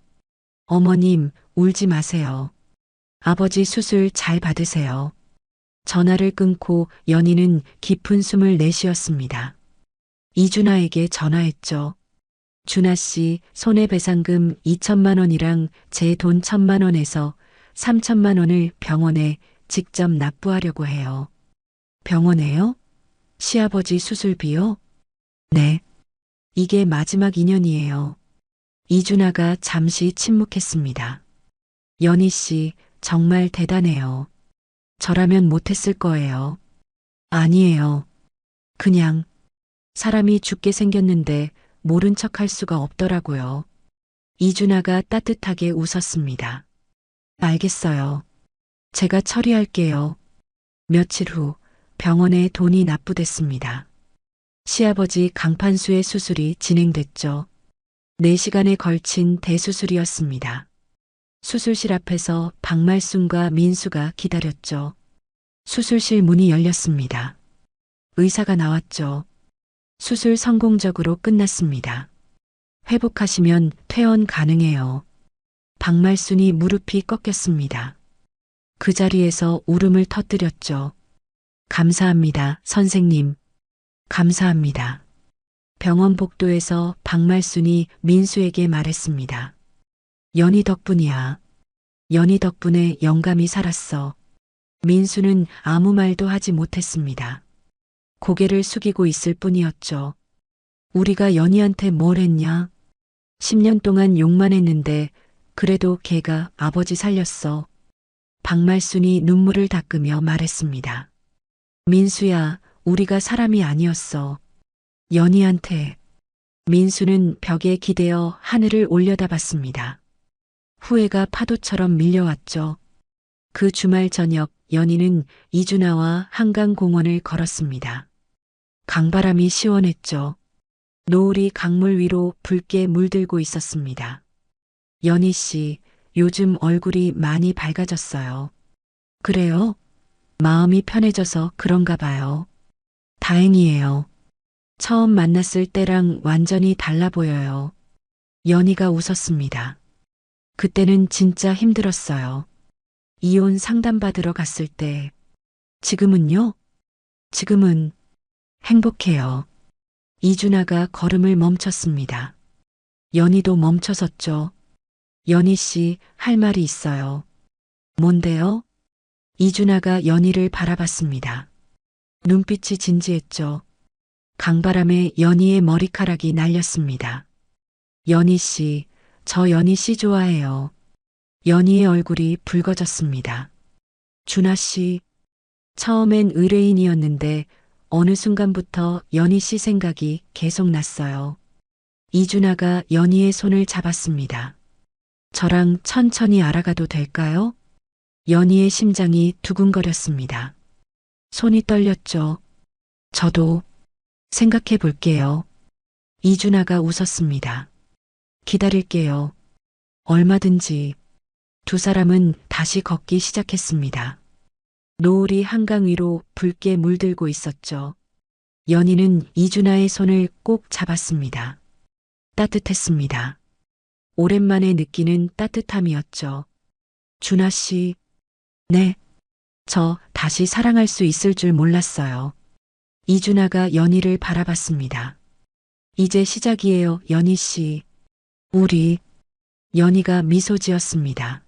어머님, 울지 마세요. 아버지 수술 잘 받으세요. 전화를 끊고 연희는 깊은 숨을 내쉬었습니다. 이준하에게 전화했죠. 준하 씨, 손해배상금 2천만 원이랑 제 돈 1천만 원에서 3천만 원을 병원에 직접 납부하려고 해요. 병원에요? 시아버지 수술비요? 네. 이게 마지막 인연이에요. 이준하가 잠시 침묵했습니다. 연희 씨, 정말 대단해요. 저라면 못했을 거예요. 아니에요. 그냥 사람이 죽게 생겼는데 모른 척 할 수가 없더라고요. 이준하가 따뜻하게 웃었습니다. 알겠어요. 제가 처리할게요. 며칠 후 병원에 돈이 납부됐습니다. 시아버지 강판수의 수술이 진행됐죠. 4시간에 걸친 대수술이었습니다. 수술실 앞에서 박말순과 민수가 기다렸죠. 수술실 문이 열렸습니다. 의사가 나왔죠. 수술 성공적으로 끝났습니다. 회복하시면 퇴원 가능해요. 박말순이 무릎이 꺾였습니다. 그 자리에서 울음을 터뜨렸죠. 감사합니다, 선생님. 감사합니다. 병원 복도에서 박말순이 민수에게 말했습니다. 연희 덕분이야. 연희 덕분에 영감이 살았어. 민수는 아무 말도 하지 못했습니다. 고개를 숙이고 있을 뿐이었죠. 우리가 연희한테 뭘 했냐? 10년 동안 욕만 했는데 그래도 걔가 아버지 살렸어. 박말순이 눈물을 닦으며 말했습니다. 민수야, 우리가 사람이 아니었어. 연희한테. 민수는 벽에 기대어 하늘을 올려다봤습니다. 후회가 파도처럼 밀려왔죠. 그 주말 저녁 연희는 이준하와 한강공원을 걸었습니다. 강바람이 시원했죠. 노을이 강물 위로 붉게 물들고 있었습니다. 연희 씨, 요즘 얼굴이 많이 밝아졌어요. 그래요? 마음이 편해져서 그런가 봐요. 다행이에요. 처음 만났을 때랑 완전히 달라 보여요. 연희가 웃었습니다. 그때는 진짜 힘들었어요. 이혼 상담받으러 갔을 때. 지금은요? 지금은 행복해요. 이준하가 걸음을 멈췄습니다. 연희도 멈춰섰죠. 연희 씨, 할 말이 있어요. 뭔데요? 이준하가 연희를 바라봤습니다. 눈빛이 진지했죠. 강바람에 연희의 머리카락이 날렸습니다. 연희 씨, 저 연희 씨 좋아해요. 연희의 얼굴이 붉어졌습니다. 준하 씨, 처음엔 의뢰인이었는데 어느 순간부터 연희 씨 생각이 계속 났어요. 이준하가 연희의 손을 잡았습니다. 저랑 천천히 알아가도 될까요? 연희의 심장이 두근거렸습니다. 손이 떨렸죠. 저도 생각해 볼게요. 이준하가 웃었습니다. 기다릴게요. 얼마든지. 두 사람은 다시 걷기 시작했습니다. 노을이 한강 위로 붉게 물들고 있었죠. 연희는 이준하의 손을 꼭 잡았습니다. 따뜻했습니다. 오랜만에 느끼는 따뜻함이었죠. 준하 씨, 네. 저 다시 사랑할 수 있을 줄 몰랐어요. 이준하가 연희를 바라봤습니다. 이제 시작이에요, 연희 씨. 우리. 연희가 미소 지었습니다.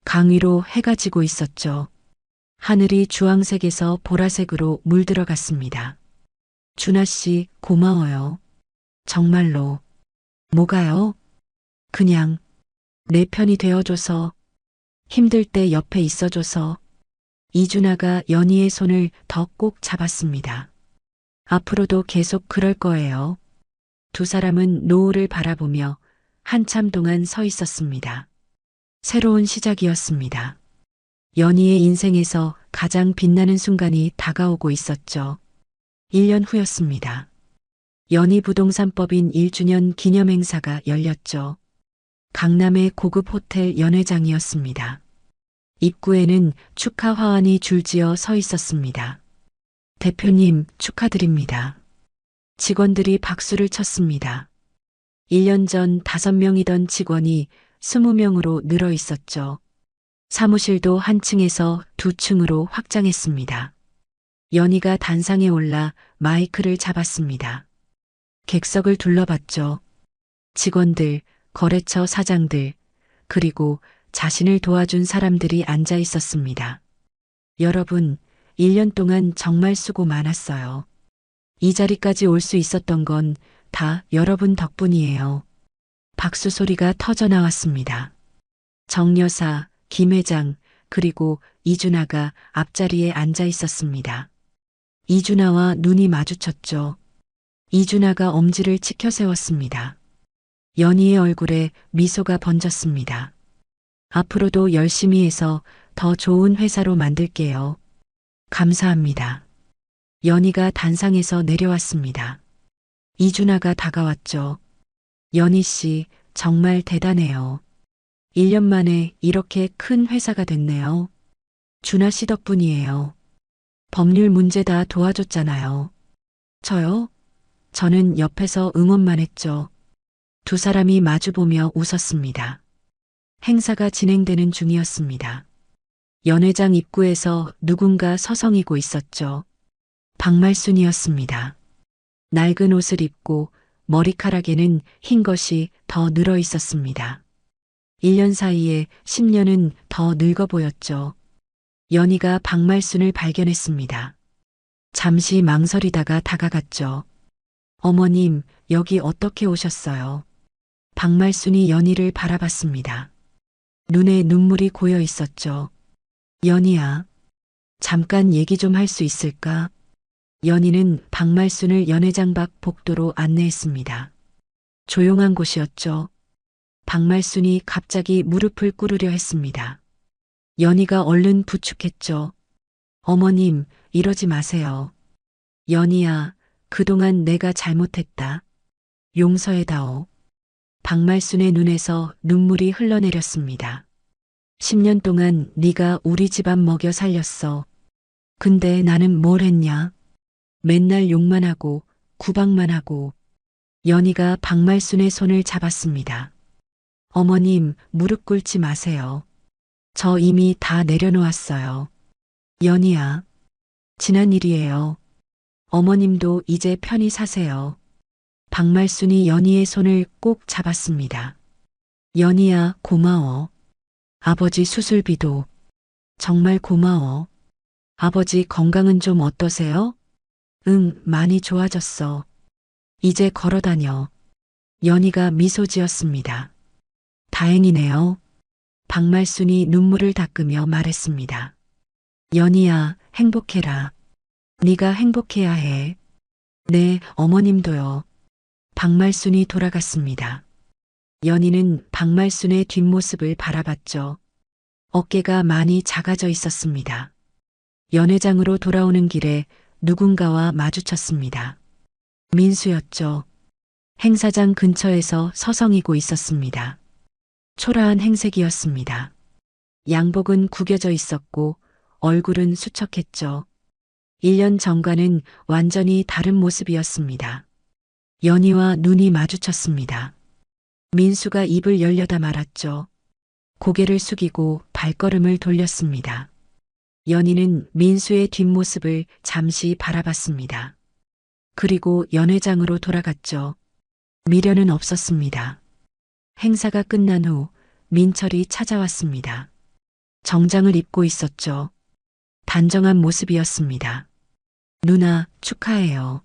강 위로 해가 지고 있었죠. 하늘이 주황색에서 보라색으로 물들어갔습니다. 준하 씨, 고마워요. 정말로. 뭐가요? 그냥 내 편이 되어줘서, 힘들 때 옆에 있어줘서. 이준하가 연희의 손을 더 꼭 잡았습니다. 앞으로도 계속 그럴 거예요. 두 사람은 노을을 바라보며 한참 동안 서 있었습니다. 새로운 시작이었습니다. 연희의 인생에서 가장 빛나는 순간이 다가오고 있었죠. 1년 후였습니다. 연희 부동산법인 1주년 기념 행사가 열렸죠. 강남의 고급 호텔 연회장이었습니다. 입구에는 축하 화환이 줄지어 서 있었습니다. 대표님, 축하드립니다. 직원들이 박수를 쳤습니다. 1년 전 5명이던 직원이 20명으로 늘어 있었죠. 사무실도 한 층에서 2층으로 확장했습니다. 연희가 단상에 올라 마이크를 잡았습니다. 객석을 둘러봤죠. 직원들, 거래처 사장들, 그리고 자신을 도와준 사람들이 앉아 있었습니다. 여러분, 1년 동안 정말 수고 많았어요. 이 자리까지 올 수 있었던 건 다 여러분 덕분이에요. 박수 소리가 터져 나왔습니다. 정 여사, 김 회장, 그리고 이준하가 앞자리에 앉아 있었습니다. 이준하와 눈이 마주쳤죠. 이준하가 엄지를 치켜 세웠습니다. 연희의 얼굴에 미소가 번졌습니다. 앞으로도 열심히 해서 더 좋은 회사로 만들게요. 감사합니다. 연희가 단상에서 내려왔습니다. 이준하가 다가왔죠. 연희 씨, 정말 대단해요. 1년 만에 이렇게 큰 회사가 됐네요. 준하 씨 덕분이에요. 법률 문제 다 도와줬잖아요. 저요? 저는 옆에서 응원만 했죠. 두 사람이 마주보며 웃었습니다. 행사가 진행되는 중이었습니다. 연회장 입구에서 누군가 서성이고 있었죠. 박말순이었습니다. 낡은 옷을 입고 머리카락에는 흰 것이 더 늘어 있었습니다. 1년 사이에 10년은 더 늙어 보였죠. 연희가 박말순을 발견했습니다. 잠시 망설이다가 다가갔죠. 어머님, 여기 어떻게 오셨어요? 박말순이 연희를 바라봤습니다. 눈에 눈물이 고여 있었죠. 연희야, 잠깐 얘기 좀 할 수 있을까? 연희는 박말순을 연회장 밖 복도로 안내했습니다. 조용한 곳이었죠. 박말순이 갑자기 무릎을 꿇으려 했습니다. 연희가 얼른 부축했죠. 어머님, 이러지 마세요. 연희야, 그동안 내가 잘못했다. 용서해다오. 박말순의 눈에서 눈물이 흘러내렸습니다. 10년 동안 네가 우리 집안 먹여 살렸어. 근데 나는 뭘 했냐? 맨날 욕만 하고 구박만 하고. 연희가 박말순의 손을 잡았습니다. 어머님, 무릎 꿇지 마세요. 저 이미 다 내려놓았어요. 연희야, 지난 일이에요. 어머님도 이제 편히 사세요. 박말순이 연희의 손을 꼭 잡았습니다. 연희야, 고마워. 아버지 수술비도 정말 고마워. 아버지 건강은 좀 어떠세요? 응, 많이 좋아졌어. 이제 걸어다녀. 연희가 미소 지었습니다. 다행이네요. 박말순이 눈물을 닦으며 말했습니다. 연희야, 행복해라. 네가 행복해야 해. 네, 어머님도요. 박말순이 돌아갔습니다. 연희는 박말순의 뒷모습을 바라봤죠. 어깨가 많이 작아져 있었습니다. 연회장으로 돌아오는 길에 누군가와 마주쳤습니다. 민수였죠. 행사장 근처에서 서성이고 있었습니다. 초라한 행색이었습니다. 양복은 구겨져 있었고 얼굴은 수척했죠. 1년 전과는 완전히 다른 모습이었습니다. 연희와 눈이 마주쳤습니다. 민수가 입을 열려다 말았죠. 고개를 숙이고 발걸음을 돌렸습니다. 연희는 민수의 뒷모습을 잠시 바라봤습니다. 그리고 연회장으로 돌아갔죠. 미련은 없었습니다. 행사가 끝난 후 민철이 찾아왔습니다. 정장을 입고 있었죠. 단정한 모습이었습니다. 누나, 축하해요.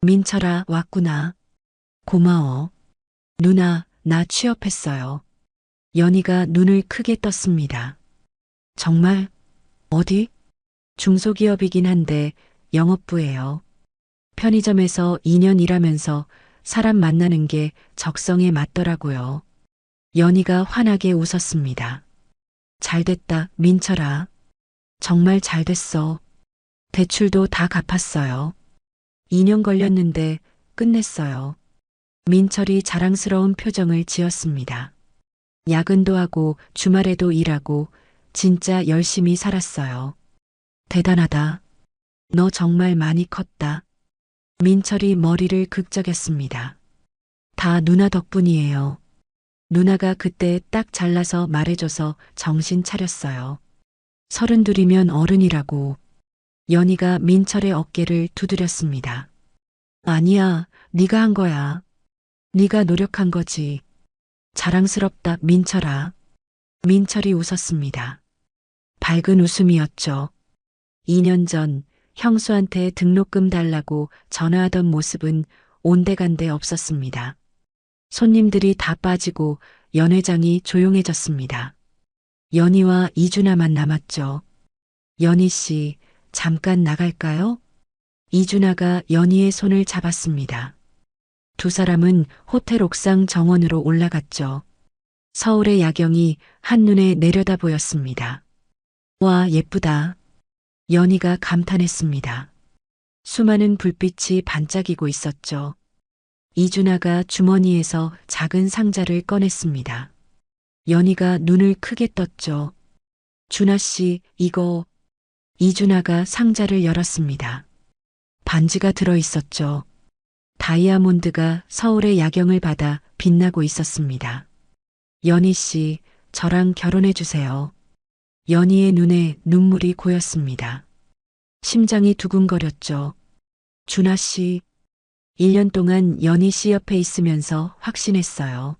민철아, 왔구나. 고마워. 누나, 나 취업했어요. 연희가 눈을 크게 떴습니다. 정말? 어디? 중소기업이긴 한데 영업부예요. 편의점에서 2년 일하면서 사람 만나는 게 적성에 맞더라고요. 연희가 환하게 웃었습니다. 잘됐다, 민철아. 정말 잘됐어. 대출도 다 갚았어요. 2년 걸렸는데 끝냈어요. 민철이 자랑스러운 표정을 지었습니다. 야근도 하고 주말에도 일하고 진짜 열심히 살았어요. 대단하다. 너 정말 많이 컸다. 민철이 머리를 극적였습니다. 다 누나 덕분이에요. 누나가 그때 딱 잘라서 말해줘서 정신 차렸어요. 32이면 어른이라고. 연희가 민철의 어깨를 두드렸습니다. 아니야, 네가 한 거야. 네가 노력한 거지. 자랑스럽다, 민철아. 민철이 웃었습니다. 밝은 웃음이었죠. 2년 전 형수한테 등록금 달라고 전화하던 모습은 온데간데 없었습니다. 손님들이 다 빠지고 연회장이 조용해졌습니다. 연희와 이준아만 남았죠. 연희 씨, 잠깐 나갈까요? 이준아가 연희의 손을 잡았습니다. 두 사람은 호텔 옥상 정원으로 올라갔죠. 서울의 야경이 한눈에 내려다 보였습니다. 와, 예쁘다. 연희가 감탄했습니다. 수많은 불빛이 반짝이고 있었죠. 이준아가 주머니에서 작은 상자를 꺼냈습니다. 연희가 눈을 크게 떴죠. 준아 씨, 이거. 이준아가 상자를 열었습니다. 반지가 들어 있었죠. 다이아몬드가 서울의 야경을 받아 빛나고 있었습니다. 연희 씨, 저랑 결혼해 주세요. 연희의 눈에 눈물이 고였습니다. 심장이 두근거렸죠. 준아 씨, 1년 동안 연희 씨 옆에 있으면서 확신했어요.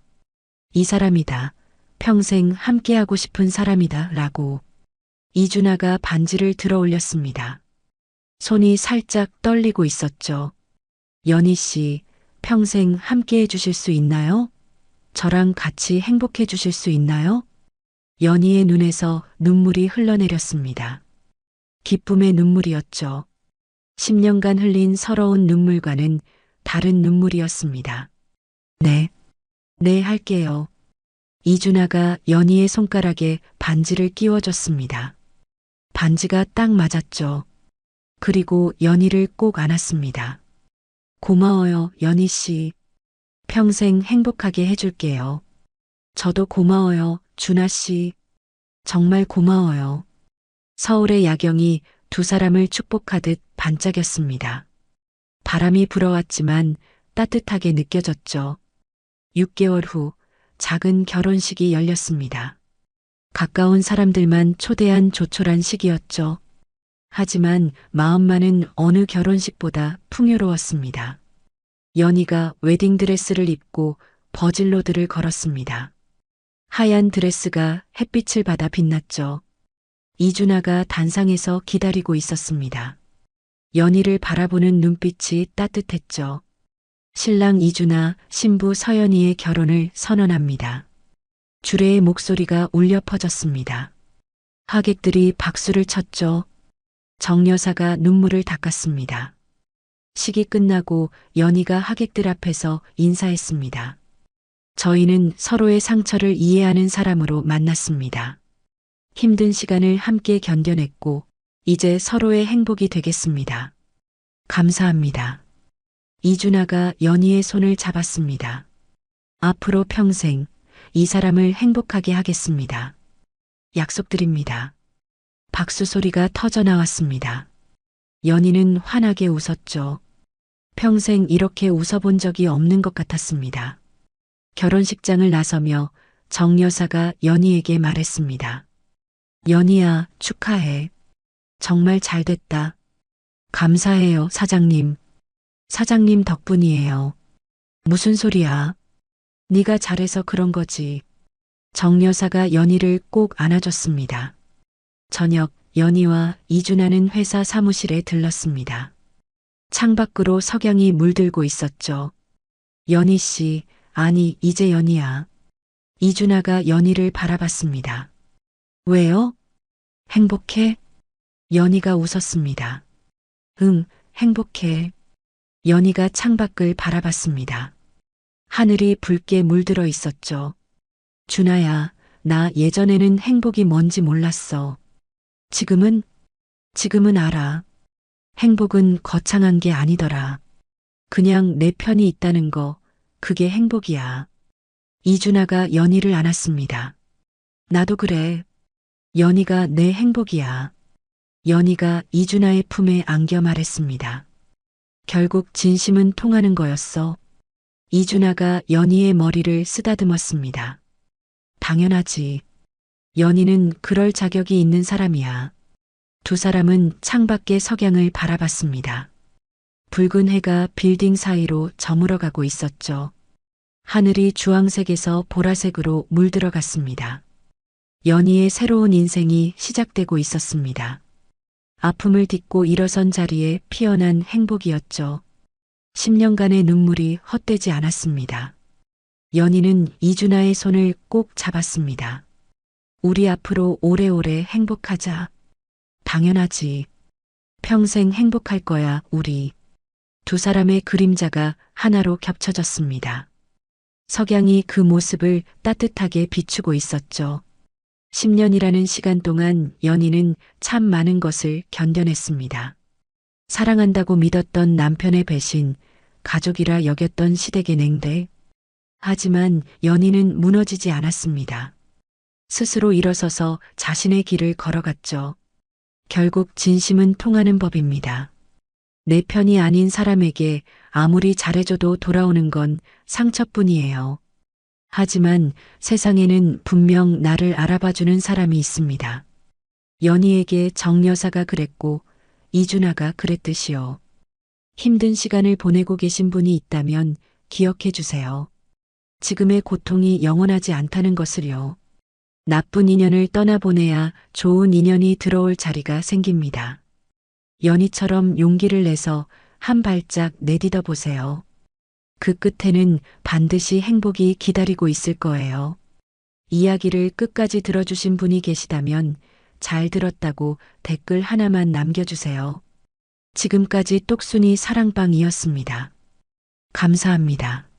이 사람이다. 평생 함께하고 싶은 사람이다. 라고. 이준아가 반지를 들어 올렸습니다. 손이 살짝 떨리고 있었죠. 연희 씨, 평생 함께해 주실 수 있나요? 저랑 같이 행복해 주실 수 있나요? 연희의 눈에서 눈물이 흘러내렸습니다. 기쁨의 눈물이었죠. 10년간 흘린 서러운 눈물과는 다른 눈물이었습니다. 네, 할게요. 이준아가 연희의 손가락에 반지를 끼워줬습니다. 반지가 딱 맞았죠. 그리고 연희를 꼭 안았습니다. 고마워요, 연희 씨. 평생 행복하게 해줄게요. 저도 고마워요, 준아 씨. 정말 고마워요. 서울의 야경이 두 사람을 축복하듯 반짝였습니다. 바람이 불어왔지만 따뜻하게 느껴졌죠. 6개월 후 작은 결혼식이 열렸습니다. 가까운 사람들만 초대한 조촐한 식이었죠. 하지만 마음만은 어느 결혼식보다 풍요로웠습니다. 연희가 웨딩드레스를 입고 버질로드를 걸었습니다. 하얀 드레스가 햇빛을 받아 빛났죠. 이준아가 단상에서 기다리고 있었습니다. 연희를 바라보는 눈빛이 따뜻했죠. 신랑 이준아, 신부 서연이의 결혼을 선언합니다. 주례의 목소리가 울려 퍼졌습니다. 하객들이 박수를 쳤죠. 정여사가 눈물을 닦았습니다. 식이 끝나고 연희가 하객들 앞에서 인사했습니다. 저희는 서로의 상처를 이해하는 사람으로 만났습니다. 힘든 시간을 함께 견뎌냈고 이제 서로의 행복이 되겠습니다. 감사합니다. 이준아가 연희의 손을 잡았습니다. 앞으로 평생 이 사람을 행복하게 하겠습니다. 약속드립니다. 박수 소리가 터져 나왔습니다. 연희는 환하게 웃었죠. 평생 이렇게 웃어본 적이 없는 것 같았습니다. 결혼식장을 나서며 정 여사가 연희에게 말했습니다. 연희야, 축하해. 정말 잘됐다. 감사해요, 사장님. 사장님 덕분이에요. 무슨 소리야? 네가 잘해서 그런 거지. 정 여사가 연희를 꼭 안아줬습니다. 저녁 연희와 이준아는 회사 사무실에 들렀습니다. 창밖으로 석양이 물들고 있었죠. 연희 씨, 아니 이제 연희야. 이준아가 연희를 바라봤습니다. 왜요? 행복해? 연희가 웃었습니다. 응, 행복해. 연희가 창밖을 바라봤습니다. 하늘이 붉게 물들어 있었죠. 준아야, 나 예전에는 행복이 뭔지 몰랐어. 지금은 알아. 행복은 거창한 게 아니더라. 그냥 내 편이 있다는 거, 그게 행복이야. 이준아가 연희를 안았습니다. 나도 그래. 연희가 내 행복이야. 연희가 이준아의 품에 안겨 말했습니다. 결국 진심은 통하는 거였어. 이준아가 연희의 머리를 쓰다듬었습니다. 당연하지. 연희는 그럴 자격이 있는 사람이야. 두 사람은 창밖의 석양을 바라봤습니다. 붉은 해가 빌딩 사이로 저물어가고 있었죠. 하늘이 주황색에서 보라색으로 물들어갔습니다. 연희의 새로운 인생이 시작되고 있었습니다. 아픔을 딛고 일어선 자리에 피어난 행복이었죠. 10년간의 눈물이 헛되지 않았습니다. 연희는 이준아의 손을 꼭 잡았습니다. 우리 앞으로 오래오래 행복하자. 당연하지. 평생 행복할 거야, 우리. 두 사람의 그림자가 하나로 겹쳐졌습니다. 석양이 그 모습을 따뜻하게 비추고 있었죠. 10년이라는 시간 동안 연희는 참 많은 것을 견뎌냈습니다. 사랑한다고 믿었던 남편의 배신, 가족이라 여겼던 시댁의 냉대. 하지만 연희는 무너지지 않았습니다. 스스로 일어서서 자신의 길을 걸어갔죠. 결국 진심은 통하는 법입니다. 내 편이 아닌 사람에게 아무리 잘해줘도 돌아오는 건 상처뿐이에요. 하지만 세상에는 분명 나를 알아봐주는 사람이 있습니다. 연희에게 정여사가 그랬고 이준아가 그랬듯이요. 힘든 시간을 보내고 계신 분이 있다면 기억해 주세요. 지금의 고통이 영원하지 않다는 것을요. 나쁜 인연을 떠나보내야 좋은 인연이 들어올 자리가 생깁니다. 연희처럼 용기를 내서 한 발짝 내딛어 보세요. 그 끝에는 반드시 행복이 기다리고 있을 거예요. 이야기를 끝까지 들어주신 분이 계시다면 잘 들었다고 댓글 하나만 남겨주세요. 지금까지 똑순이 사랑방이었습니다. 감사합니다.